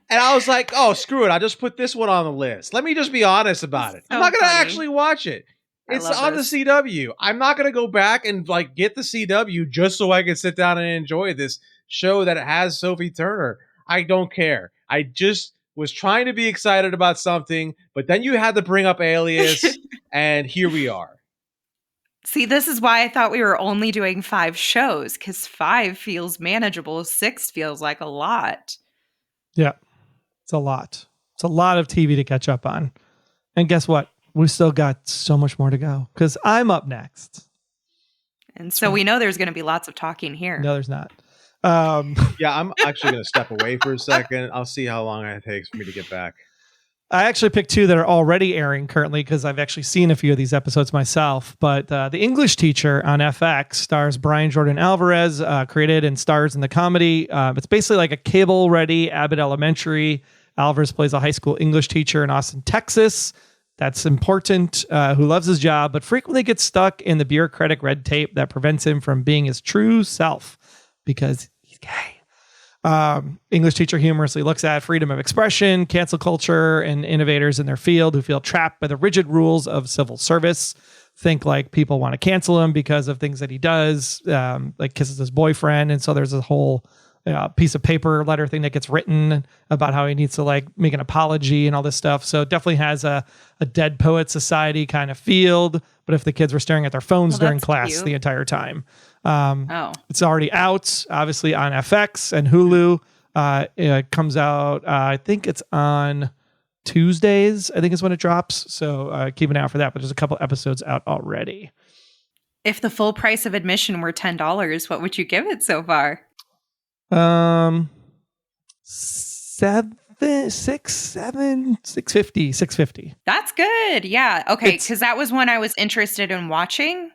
And I was like, oh, screw it. I'll just put this one on the list. Let me just be honest about it. I'm not going to actually watch it. It's on the CW. I'm not going to go back and like get the CW just so I can sit down and enjoy this show that has Sophie Turner. I don't care. I just was trying to be excited about something, but then you had to bring up Alias, and here we are. See, this is why I thought we were only doing 5 shows, because 5 feels manageable. 6 feels like a lot. Yeah, it's a lot. It's a lot of TV to catch up on. And guess what? We still got so much more to go, because I'm up next. And so we know there's going to be lots of talking here. No, there's not. Yeah, I'm actually going to step away for a second. I'll see how long it takes for me to get back. I actually picked 2 that are already airing currently because I've actually seen a few of these episodes myself. But The English Teacher on FX stars Brian Jordan Alvarez, created and stars in the comedy. It's basically like a cable-ready Abbott Elementary. Alvarez plays a high school English teacher in Austin, Texas. That's important, who loves his job, but frequently gets stuck in the bureaucratic red tape that prevents him from being his true self because he's gay. English teacher humorously looks at freedom of expression, cancel culture, and innovators in their field who feel trapped by the rigid rules of civil service. Think like people want to cancel him because of things that he does, like kisses his boyfriend. And so there's a whole piece of paper letter thing that gets written about how he needs to like make an apology and all this stuff. So it definitely has a Dead Poet Society kind of field. But if the kids were staring at their phones during class cute. The entire time. It's already out, obviously, on FX and Hulu. It comes out, I think it's on Tuesdays, I think is when it drops. So keep an eye out for that. But there's a couple episodes out already. If the full price of admission were $10, what would you give it so far? $650. That's good. Yeah. Okay. Because that was one I was interested in watching.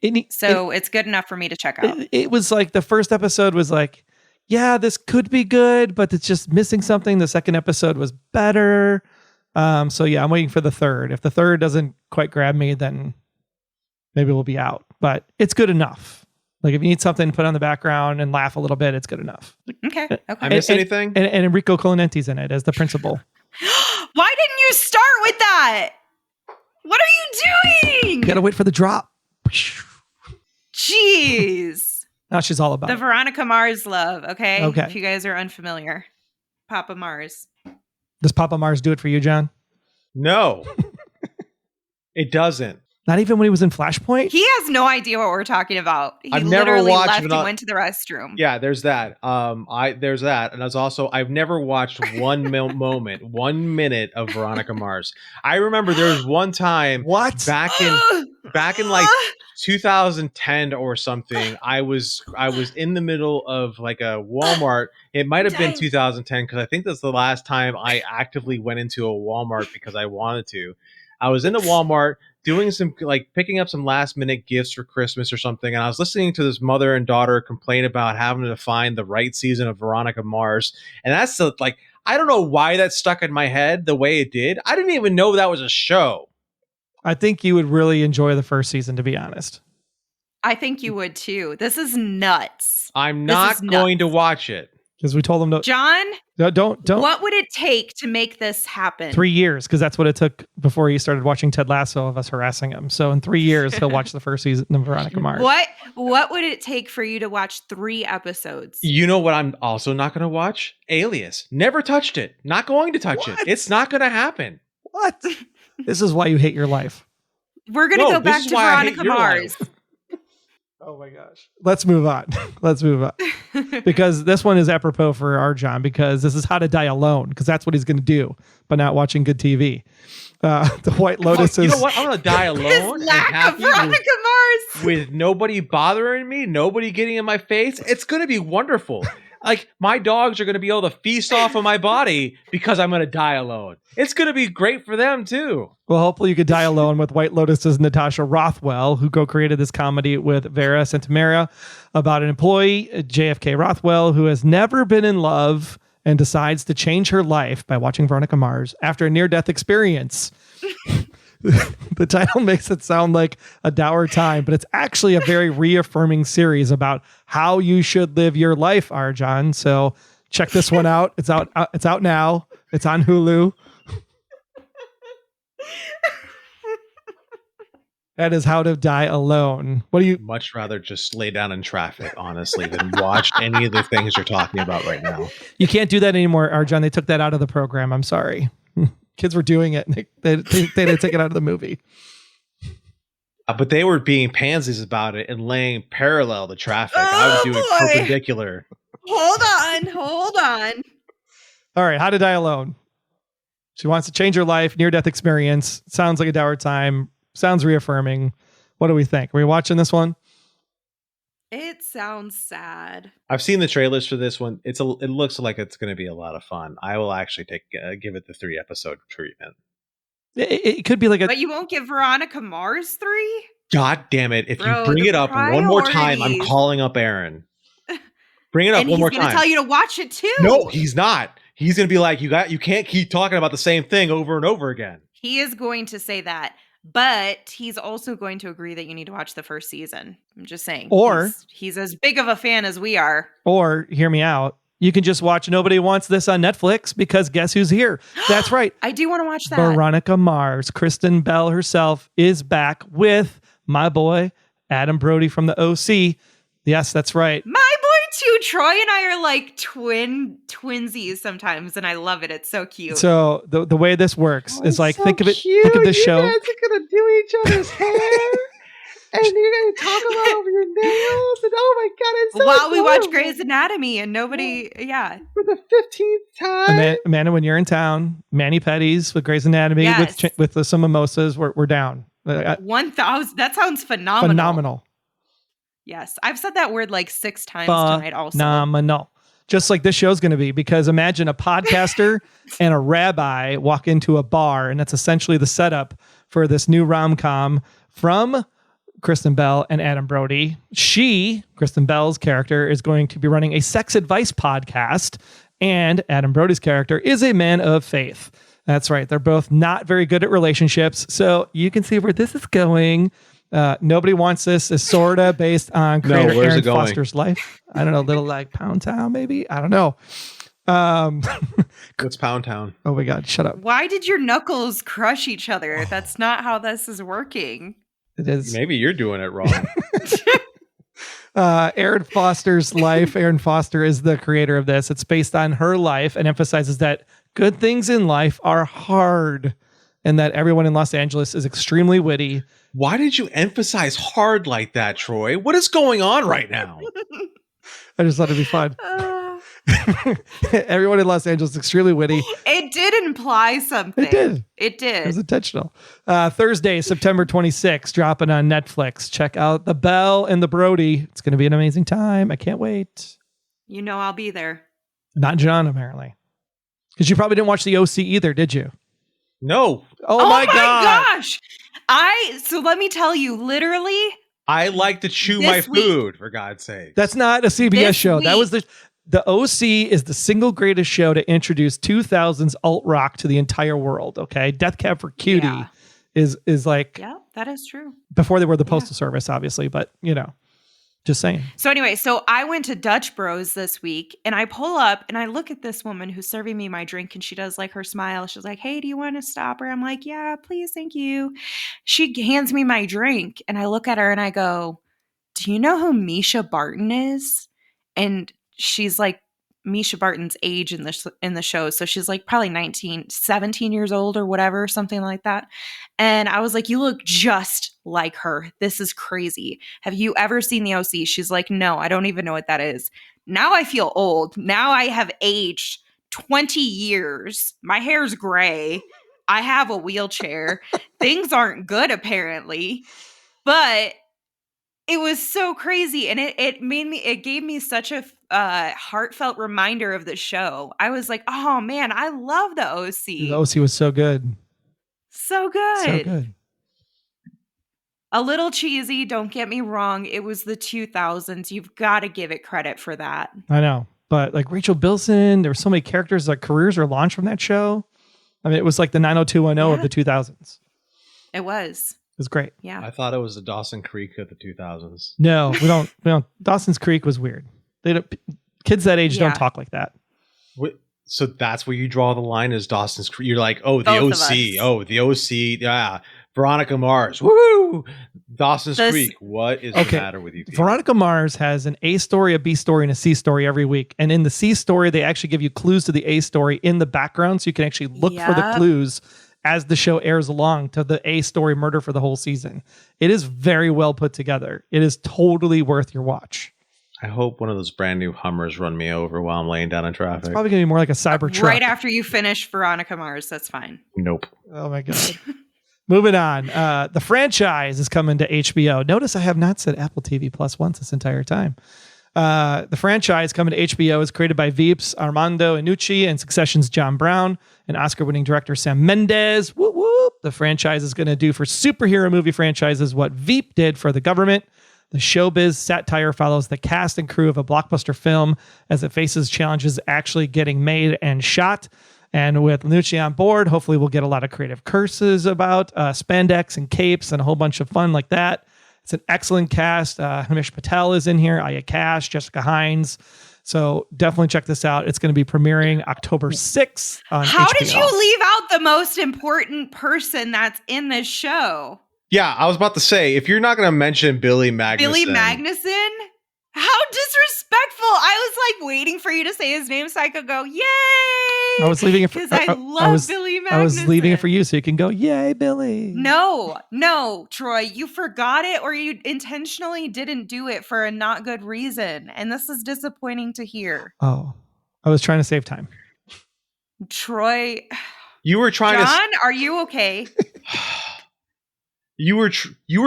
It's good enough for me to check out. It was like the first episode was like, yeah, this could be good, but it's just missing something. The second episode was better. So yeah, I'm waiting for the third. If the third doesn't quite grab me, then maybe we'll be out. But it's good enough. Like if you need something to put on the background and laugh a little bit, it's good enough. Okay. I miss anything? And Enrico Colanente's in it as the principal. Why didn't you start with that? What are you doing? You gotta wait for the drop. Jeez. Now she's all about the it. Veronica Mars love. Okay. Okay. If you guys are unfamiliar, Papa Mars. Does Papa Mars do it for you, John? No, it doesn't. Not even when he was in Flashpoint? He has no idea what we're talking about. He I've never literally watched left and went to the restroom. Yeah, there's that. There's that. And I've never watched one moment, 1 minute of Veronica Mars. I remember there was one time back in back in like 2010 or something, I was in the middle of like a Walmart. It might have been 2010 because I think that's the last time I actively went into a Walmart because I wanted to. I was in a Walmart doing some like picking up some last minute gifts for Christmas or something, and I was listening to this mother and daughter complain about having to find the right season of Veronica Mars, and that's like I don't know why that stuck in my head the way it did. I didn't even know that was a show. I think you would really enjoy the first season, to be honest. I think you would too. This is nuts. I'm not going to watch it. Because we told him to. John, don't. What would it take to make this happen? 3 years, because that's what it took before he started watching Ted Lasso of us harassing him. So in 3 years, he'll watch the first season of Veronica Mars. What would it take for you to watch 3 episodes? You know what I'm also not going to watch? Alias. Never touched it. Not going to touch it. It's not going to happen. What? This is why you hate your life. We're going to go back to Veronica Mars. Oh my gosh. Let's move on. Because this one is apropos for our John, because this is How to Die Alone, because that's what he's going to do, but not watching good TV. The White Lotus is... You know what? I'm going to die alone. Lack of Veronica Mars. With nobody bothering me, nobody getting in my face. It's going to be wonderful. Like, my dogs are going to be able to feast off of my body because I'm going to die alone. It's going to be great for them, too. Well, hopefully you could die alone with White Lotus's Natasha Rothwell, who co-created this comedy with Vera Santamaria about an employee, JFK Rothwell, who has never been in love and decides to change her life by watching Veronica Mars after a near-death experience. The title makes it sound like a dour time, but it's actually a very reaffirming series about how you should live your life, Arjan. So check this one out. It's out. It's out now. It's on Hulu. That is How to Die Alone. What do you... Much rather just lay down in traffic, honestly, than watch any of the things you're talking about right now. You can't do that anymore, Arjan. They took that out of the program. I'm sorry. Kids were doing it. They didn't take it out of the movie. But they were being pansies about it and laying parallel to traffic. I was doing perpendicular. Hold on. All right. How to Die Alone. She wants to change her life. Near-death experience. Sounds like a dour time. Sounds reaffirming. What do we think? Are we watching this one? It sounds sad. I've seen the trailers for this one. It looks like it's going to be a lot of fun. I will actually give it the 3 episode treatment. It could be like But you won't give Veronica Mars 3? God damn it. If you bring it up one more time, I'm calling up Aaron. Bring it up one more time. He's going to tell you to watch it too. No, he's not. He's going to be like, you can't keep talking about the same thing over and over again. He is going to say that. But he's also going to agree that you need to watch the first season. I'm just saying. Or he's as big of a fan as we are. Or, hear me out, you can just watch Nobody Wants This on Netflix, because guess who's here? That's right. I do want to watch that. Veronica Mars. Kristen Bell herself is back with my boy, Adam Brody from the OC. Yes, that's right. My boy too. Troy and I are like twinsies sometimes, and I love it. It's so cute. So the way this works is like, so think of cute. Think of this show. You guys are gonna do each other's hair, and you're gonna talk about your nails, and oh my god, it's so while we watch Grey's Anatomy, and nobody, for the 15th time. Amanda, when you're in town, Manny Petties with Grey's Anatomy, yes. with some mimosas, we're down. 1,000. That sounds phenomenal. Phenomenal. Yes, I've said that word like 6 times tonight also. Phenomenal. Just like this show's going to be, because imagine a podcaster and a rabbi walk into a bar, and that's essentially the setup for this new rom-com from Kristen Bell and Adam Brody. Kristen Bell's character, is going to be running a sex advice podcast, and Adam Brody's character is a man of faith. That's right. They're both not very good at relationships, so you can see where this is going. Nobody Wants This is sort of based on creator Aaron Foster's life. I don't know, Little like Pound Town, maybe? I don't know. What's Pound Town? Oh my God, shut up. Why did your knuckles crush each other? That's not how this is working. It is. Maybe you're doing it wrong. Aaron Foster's life. Aaron Foster is the creator of this. It's based on her life and emphasizes that good things in life are hard, and that everyone in Los Angeles is extremely witty. Why did you emphasize hard like that, Troy? What is going on right now? I just thought it'd be fun. Everyone in Los Angeles is extremely witty. It did imply something. It did. It did. It was intentional. Thursday, September 26th, dropping on Netflix. Check out The Belle and the Brody. It's going to be an amazing time. I can't wait. You know I'll be there. Not John, apparently. Because you probably didn't watch the OC either, did you? No. Oh my God. Gosh. So let me tell you, literally. I like to chew my food, for God's sake. That's not a CBS show. That was the OC is the single greatest show to introduce 2000s alt rock to the entire world. Okay. Death Cab for Cutie is like. Yeah, that is true. Before they were the Postal Service, obviously, but just saying. So anyway, I went to Dutch Bros this week and I pull up and I look at this woman who's serving me my drink and she does like her smile. She's like, hey, do you want to stop her? I'm like, yeah, please. Thank you. She hands me my drink and I look at her and I go, do you know who Misha Barton is? And she's like Misha Barton's age in the show. So she's like probably 17 years old or whatever, something like that. And I was like, you look just like her. This is crazy. Have you ever seen the OC? She's like, no, I don't even know what that is. Now I feel old. Now I have aged 20 years. My hair's gray. I have a wheelchair. Things aren't good apparently, but it was so crazy. And it gave me such a heartfelt reminder of the show. I was like, oh man, I love the OC. The OC was so good. So good. So good. A little cheesy, don't get me wrong. It was the 2000s. You've got to give it credit for that. I know. But like Rachel Bilson, there were so many characters, like careers are launched from that show. I mean, it was like the 90210 of the 2000s. It was. It was great. Yeah. I thought it was the Dawson Creek of the 2000s. No, we don't. Dawson's Creek was weird. Kids that age don't talk like that. So that's where you draw the line as Dawson's Creek. You're like, oh, the Both OC. Oh, the OC. Yeah. Veronica Mars. Woo! Dawson's Creek. What is the matter with you people? Veronica Mars has an A story, a B story, and a C story every week. And in the C story, they actually give you clues to the A story in the background. So you can actually look for the clues as the show airs along to the A story murder for the whole season. It is very well put together. It is totally worth your watch. I hope one of those brand new Hummers run me over while I'm laying down in traffic. It's probably going to be more like a Cybertruck. Right after you finish Veronica Mars, that's fine. Nope. Oh my God. Moving on. The Franchise is coming to HBO. Notice I have not said Apple TV Plus once this entire time. The Franchise coming to HBO is created by Veep's Armando Iannucci and Succession's John Brown and Oscar-winning director Sam Mendes. Whoop, whoop. The Franchise is going to do for superhero movie franchises what Veep did for the government. The showbiz satire follows the cast and crew of a blockbuster film as it faces challenges actually getting made and shot. And with Iannucci on board, hopefully we'll get a lot of creative curses about spandex and capes and a whole bunch of fun like that. It's an excellent cast. Himesh Patel is in here, Aya Cash, Jessica Hines. So definitely check this out. It's going to be premiering October 6th on How HBO. did you leave out the most important person that's in this show? Yeah, I was about to say, if you're not going to mention Billy Magnuson. Billy Magnuson? How disrespectful. I was like waiting for you to say his name so I could go, yay! I was leaving it for because I love Billy Magnuson. I was leaving it for you so you can go, yay, Billy. No, Troy, you forgot it or you intentionally didn't do it for a not good reason. And this is disappointing to hear. Oh, I was trying to save time. Troy. You were trying John, are you okay? You were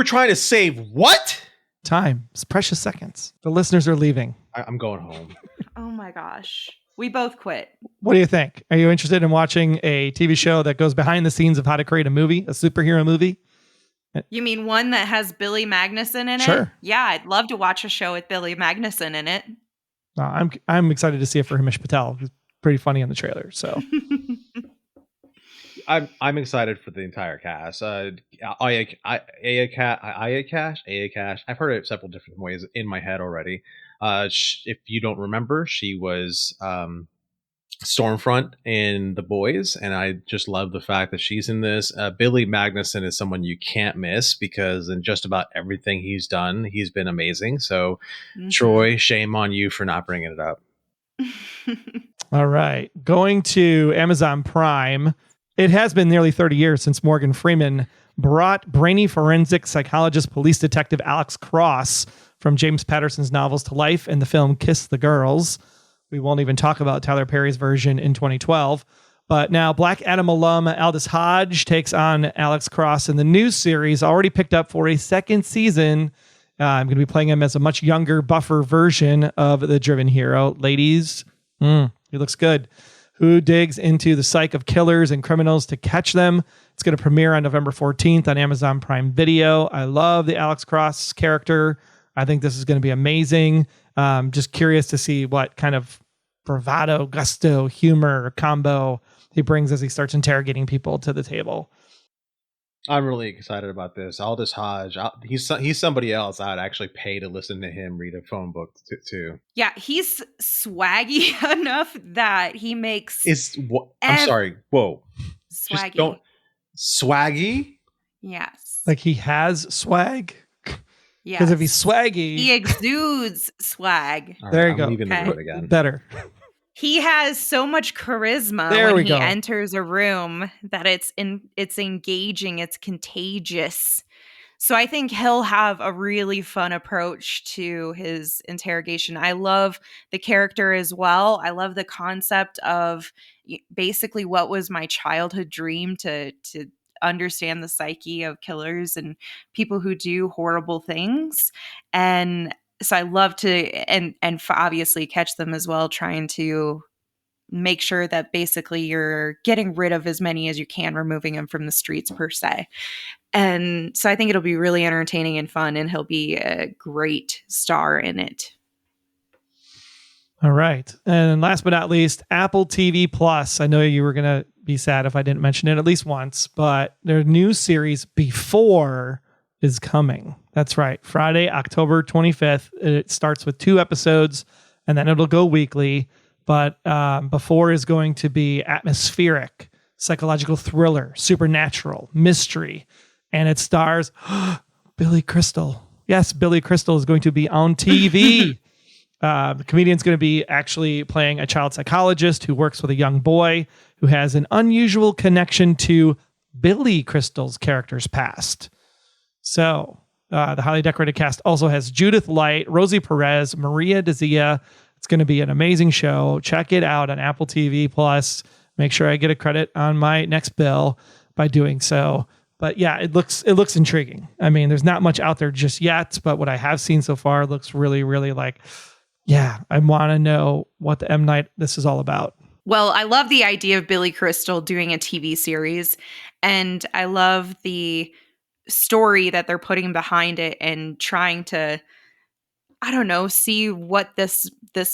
trying to save what? Time. It's precious seconds. The listeners are leaving. I'm going home. Oh my gosh. We both quit. What do you think? Are you interested in watching a TV show that goes behind the scenes of how to create a movie, a superhero movie? You mean one that has Billy Magnuson in it? Sure. Yeah, I'd love to watch a show with Billy Magnuson in it. I'm excited to see it for Himesh Patel. He's pretty funny in the trailer. So I'm excited for the entire cast. Aya Cash. I've heard it several different ways in my head already. If you don't remember, she was Stormfront in The Boys, and I just love the fact that she's in this. Billy Magnuson is someone you can't miss because in just about everything he's done, he's been amazing. So, Troy, shame on you for not bringing it up. All right. Going to Amazon Prime. It has been nearly 30 years since Morgan Freeman brought brainy forensic psychologist police detective Alex Cross from James Patterson's novels to life in the film Kiss the Girls. we won't even talk about Tyler Perry's version in 2012. But now Black Adam alum Aldous Hodge takes on Alex Cross in the new series, already picked up for a second season. I'm going to be playing him as a much younger, buffer version of the Driven hero. Ladies, he looks good. Who digs into the psyche of killers and criminals to catch them? It's going to premiere on November 14th on Amazon Prime Video. I love the Alex Cross character. I think this is going to be amazing. Just curious to see what kind of bravado, gusto, humor combo he brings as he starts interrogating people to the table. I'm really excited about this. Aldous Hodge, he's somebody else I'd actually pay to listen to him read a phone book too. Yeah, he's swaggy enough that he makes. I'm sorry. Whoa. Swaggy. Swaggy? Yes. Like he has swag? Yeah. Because if he's swaggy, he exudes swag. Right, there you go. Again. Better. He has so much charisma when he enters a room that it's engaging, it's contagious. So I think he'll have a really fun approach to his interrogation. I love the character as well. I love the concept of basically what was my childhood dream to understand the psyche of killers and people who do horrible things. And so I love to and obviously catch them as well, trying to make sure that basically you're getting rid of as many as you can, removing them from the streets per se. And so I think it'll be really entertaining and fun, and he'll be a great star in it. All right. And last but not least, Apple TV Plus. I know you were going to be sad if I didn't mention it at least once, but their new series Before is coming. That's right. Friday, October 25th. It starts with 2 episodes and then it'll go weekly. But Before is going to be atmospheric, psychological thriller, supernatural, mystery. And it stars Billy Crystal. Yes, Billy Crystal is going to be on TV. The comedian's going to be actually playing a child psychologist who works with a young boy who has an unusual connection to Billy Crystal's character's past. So the highly decorated cast also has Judith Light, Rosie Perez, Maria Dezia. It's going to be an amazing show. Check it out on Apple TV Plus. Make sure I get a credit on my next bill by doing so. But yeah, it looks intriguing. I mean, there's not much out there just yet, but what I have seen so far looks really, really like, yeah, I want to know what the M. Night this is all about. Well, I love the idea of Billy Crystal doing a TV series, and I love the story that they're putting behind it and trying to, I don't know, see what this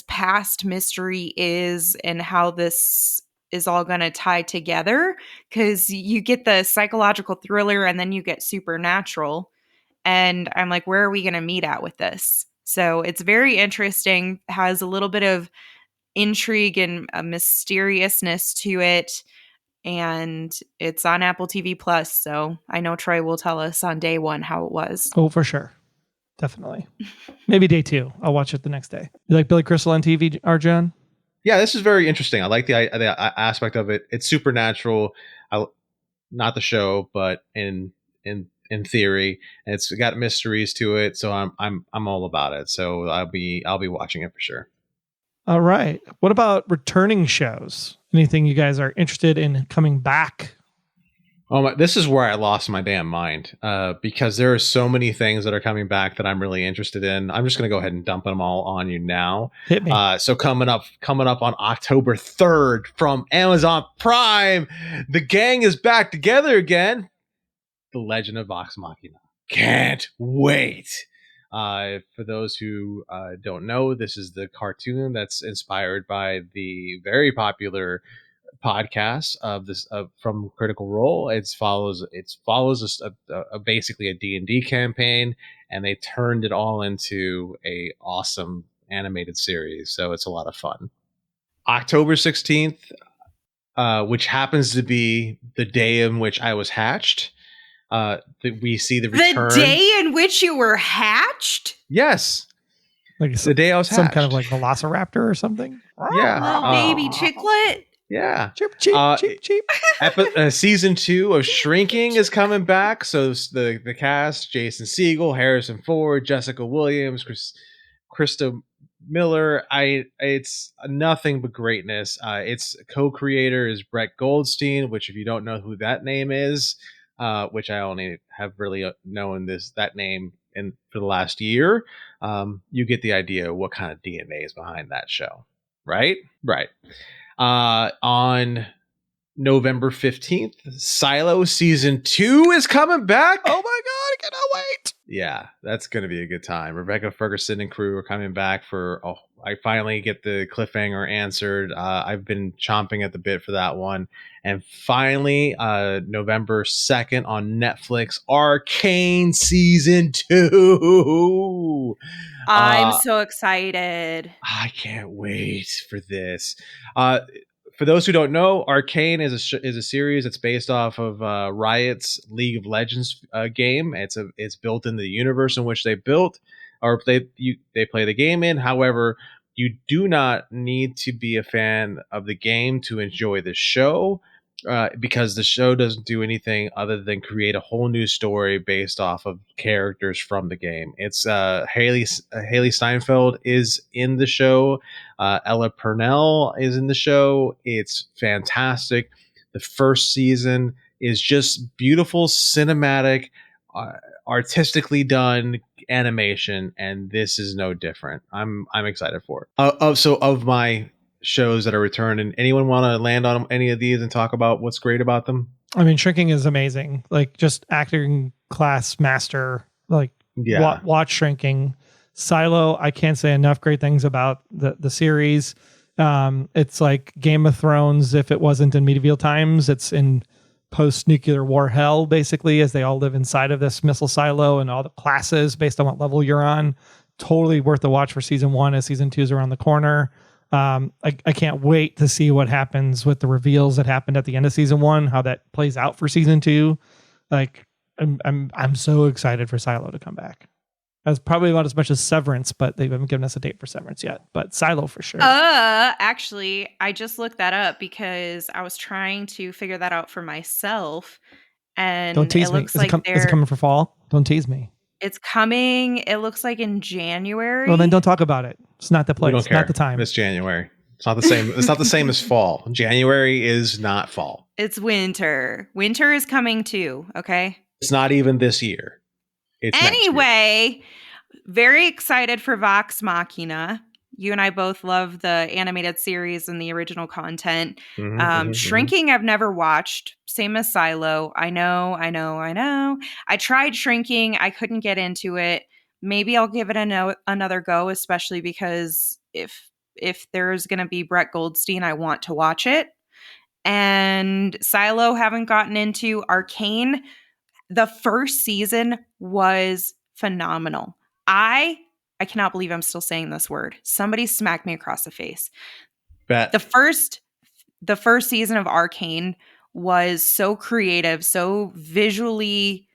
past mystery is and how this is all going to tie together, because you get the psychological thriller and then you get supernatural. And I'm like, where are we going to meet at with this? So it's very interesting, has a little bit of intrigue and a mysteriousness to it. And it's on Apple TV Plus. So I know Troy will tell us on day 1 how it was. Oh, for sure. Definitely. Maybe day 2. I'll watch it the next day. You like Billy Crystal on TV, Arjan? Yeah, this is very interesting. I like the aspect of it. It's supernatural, not the show, but in theory, and it's got mysteries to it. So I'm all about it. So I'll be watching it for sure. All right. What about returning shows? Anything you guys are interested in coming back? Oh, this is where I lost my damn mind because there are so many things that are coming back that I'm really interested in. I'm just going to go ahead and dump them all on you now. Hit me. So coming up on October 3rd from Amazon Prime, the gang is back together again. The Legend of Vox Machina. Can't wait. For those who don't know, this is the cartoon that's inspired by the very popular podcast from Critical Role. It follows basically a D&D campaign, and they turned it all into a awesome animated series. So it's a lot of fun. October 16th, which happens to be the day in which I was hatched. We see the return. The day in which you were hatched? Yes. Like the day I was hatched. Some kind of like velociraptor or something? Yeah. Little baby chiclet? Yeah. Cheep. Season 2 of Shrinking is coming back. So the cast, Jason Segel, Harrison Ford, Jessica Williams, Krista Miller, it's nothing but greatness. Its co-creator is Brett Goldstein, which if you don't know who that name is, which I only have really known that name for the last year, you get the idea of what kind of DNA is behind that show, right? Right. On November 15th, Silo Season 2 is coming back. Oh my God, I cannot wait. Yeah, that's going to be a good time. Rebecca Ferguson and crew are coming back I finally get the cliffhanger answered. I've been chomping at the bit for that one. And finally, November 2nd on Netflix, Arcane Season 2. I'm so excited. I can't wait for this. For those who don't know, Arcane is a series that's based off of Riot's League of Legends game. It's built in the universe in which they built, or they play the game in. However, you do not need to be a fan of the game to enjoy the show, because the show doesn't do anything other than create a whole new story based off of characters from the game. It's Haley Steinfeld is in the show. Ella Purnell is in the show. It's fantastic. The first season is just beautiful, cinematic, artistically done animation, and this is no different. I'm excited for it. So of my shows that are returning, anyone want to land on any of these and talk about what's great about them? I mean, Shrinking is amazing. Like, just acting class master. Like, watch Shrinking. Silo, I can't say enough great things about the series. It's like Game of Thrones if it wasn't in medieval times. It's in post-nuclear war hell, basically, as they all live inside of this missile silo and all the classes based on what level you're on. Totally worth the watch for season 1, as season 2 is around the corner. I can't wait to see what happens with the reveals that happened at the end of season 1, how that plays out for season 2. Like, I'm so excited for Silo to come back. That's probably about as much as Severance, but they haven't given us a date for Severance yet. But Silo for sure. Actually, I just looked that up because I was trying to figure that out for myself. And don't tease me. Is it coming for fall? Don't tease me. It's coming. It looks like in January. Well, then don't talk about it. It's not the place. It's not the time. It's January. It's not the same. It's not the same as fall. January is not fall. It's winter. Winter is coming too. Okay. It's not even this year. It's anyway, very excited for Vox Machina. You and I both love the animated series and the original content. Shrinking, I've never watched. Same as Silo. I know. I tried Shrinking. I couldn't get into it. Maybe I'll give it another go, especially because if there's going to be Brett Goldstein, I want to watch it. And Silo, haven't gotten into. Arcane, the first season was phenomenal. I cannot believe I'm still saying this word. Somebody smacked me across the face. Bet. The first season of Arcane was so creative, so visually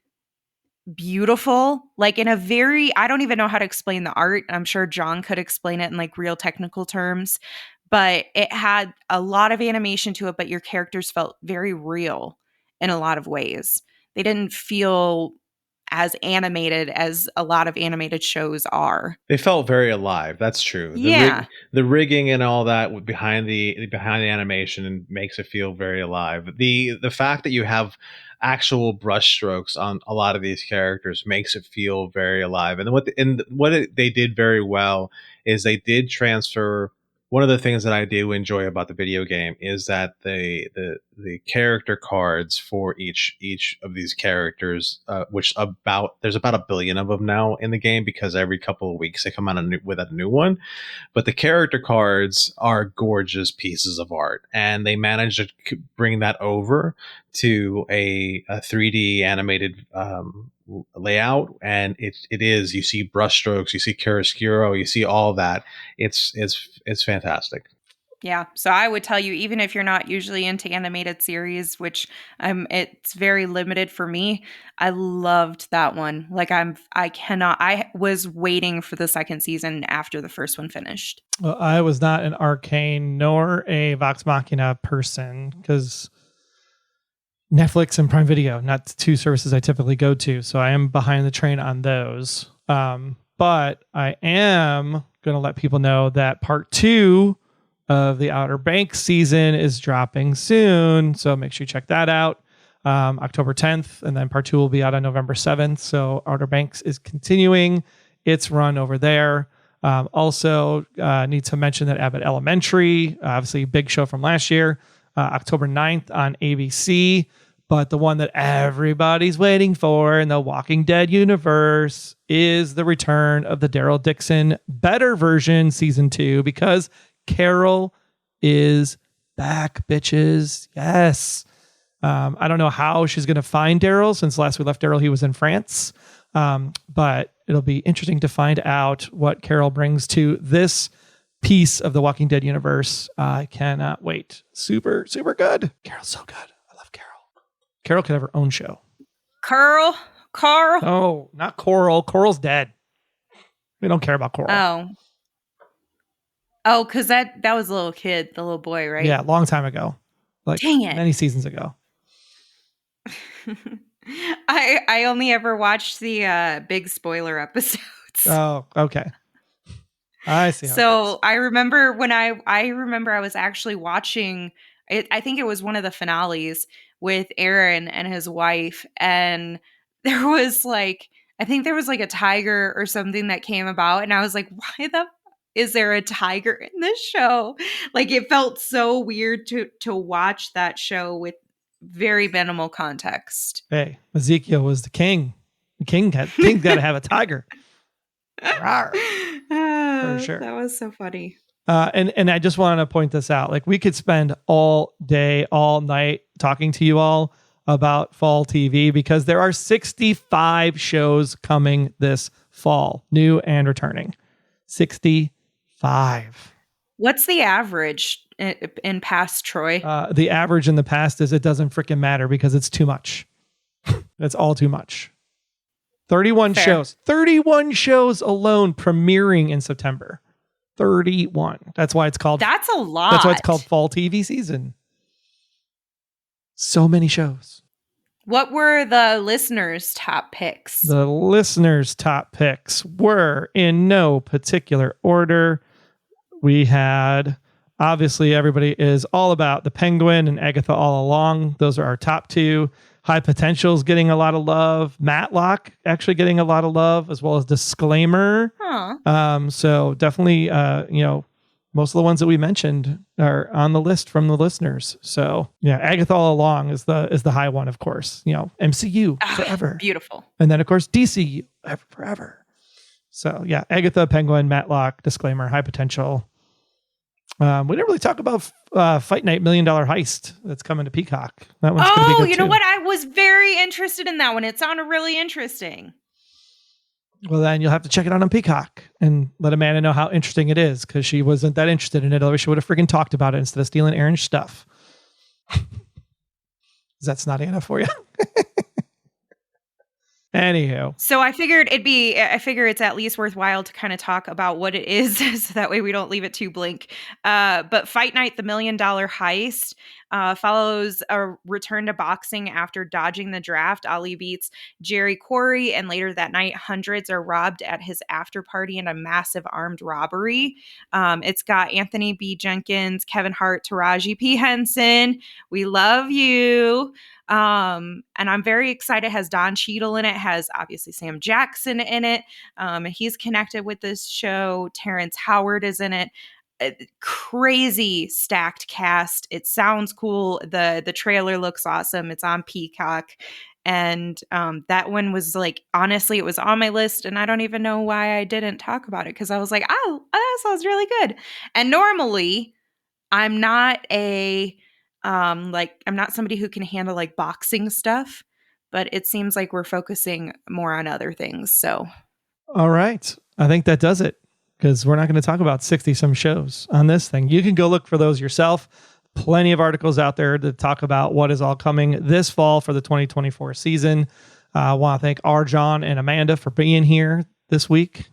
beautiful, like in a very, I don't even know how to explain the art. I'm sure John could explain it in like real technical terms, but it had a lot of animation to it, but your characters felt very real in a lot of ways. They didn't feel as animated as a lot of animated shows are. They felt very alive. That's true. The rigging and all that behind the animation makes it feel very alive. The fact that you have actual brushstrokes on a lot of these characters makes it feel very alive. And they did very well is they did transfer. One of the things that I do enjoy about the video game is that the character cards for each of these characters, there's about 1 billion of them now in the game because every couple of weeks they come out with a new one. But the character cards are gorgeous pieces of art, and they managed to bring that over to a 3D animated layout, and it is, you see brushstrokes, you see chiaroscuro, you see all that. It's fantastic. Yeah, so I would tell you, even if you're not usually into animated series, which it's very limited for me, I loved that one. Like I was waiting for the second season after the first one finished. Well, I was not an Arcane nor a Vox Machina person because Netflix and Prime Video, not the two services I typically go to. So I am behind the train on those. But I am going to let people know that part 2 of the Outer Banks season is dropping soon. So make sure you check that out. October 10th, and then part 2 will be out on November 7th. So Outer Banks is continuing its run over there. Also, need to mention that Abbott Elementary, obviously big show from last year, October 9th on ABC. But the one that everybody's waiting for in the Walking Dead universe is the return of the Daryl Dixon Better Version season 2, because Carol is back, bitches. Yes. I don't know how she's going to find Daryl. Since last we left Daryl, he was in France. But it'll be interesting to find out what Carol brings to this piece of the Walking Dead universe. I cannot wait. Super, super good. Carol's so good. I love Carol. Carol could have her own show. Carl. Oh, not Coral. Coral's dead. We don't care about Coral. Oh, because that was a little kid, the little boy, right? Yeah, long time ago. Like Dang it. Many seasons ago. I only ever watched the big spoiler episodes. Oh, okay. I see. So I remember when I was actually watching it, I think it was one of the finales with Aaron and his wife, and there was like, I think there was like a tiger or something that came about, and I was like, why the is there a tiger in this show? Like, it felt so weird to watch that show with very minimal context. Hey, Ezekiel was the king. The king's got to have a tiger. For sure. That was so funny. And I just want to point this out. Like, we could spend all day, all night talking to you all about fall TV, because there are 65 shows coming this fall, new and returning. 65. What's the average in past, Troy? The average in the past is it doesn't freaking matter because it's too much. That's all too much. 31 Fair. shows. 31 shows alone premiering in September. 31. That's why it's called. That's a lot. That's why it's called fall TV season. So many shows. What were the listeners' top picks? The listeners' top picks were in no particular order. We had, obviously, everybody is all about the Penguin and Agatha All Along. Those are our top 2. High Potential's getting a lot of love. Matlock actually getting a lot of love, as well as Disclaimer. Huh. So definitely, most of the ones that we mentioned are on the list from the listeners. So yeah, Agatha All Along is the high one, of course. MCU forever. Beautiful. And then, of course, DCU forever. So yeah, Agatha, Penguin, Matlock, Disclaimer, High Potential. We didn't really talk about Fight Night $1 Million Heist that's coming to Peacock. That one's going to be good you know too. what? I was very interested in that one. It sounded really interesting. Well, then you'll have to check it out on Peacock and let Amanda know how interesting it is, because she wasn't that interested in it. Otherwise, she would have freaking talked about it instead of stealing Aaron's stuff. Is that snotty enough for you? Anywho. So I figure it's at least worthwhile to kind of talk about what it is, so that way we don't leave it too blank. But Fight Night, the $1 Million Heist, follows a return to boxing after dodging the draft. Ali beats Jerry Quarry, and later that night, hundreds are robbed at his after party in a massive armed robbery. It's got Anthony B. Jenkins, Kevin Hart, Taraji P. Henson. We love you. And I'm very excited. It has Don Cheadle in it. Has obviously Sam Jackson in it. He's connected with this show. Terrence Howard is in it. Crazy stacked cast. It sounds cool. The trailer looks awesome. It's on Peacock. And that one was like, honestly, it was on my list, and I don't even know why I didn't talk about it, because I was like, oh, that sounds really good. And normally I'm not I'm not somebody who can handle like boxing stuff, but it seems like we're focusing more on other things. So, all right. I think that does it, because we're not going to talk about 60 some shows on this thing. You can go look for those yourself. Plenty of articles out there to talk about what is all coming this fall for the 2024 season. I want to thank Arjon and Amanda for being here this week.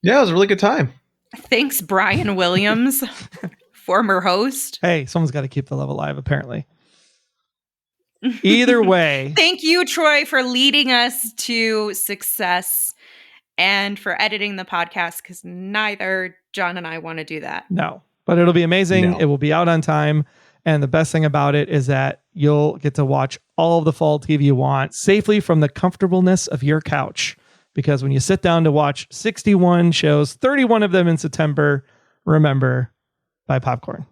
Yeah, it was a really good time. Thanks, Brian Williams. Former host. Hey, someone's got to keep the love alive, apparently. Either way. Thank you, Troy, for leading us to success and for editing the podcast, because neither John and I want to do that. No, but it'll be amazing. No. It will be out on time. And the best thing about it is that you'll get to watch all of the fall TV you want safely from the comfortableness of your couch. Because when you sit down to watch 61 shows, 31 of them in September, remember, buy popcorn.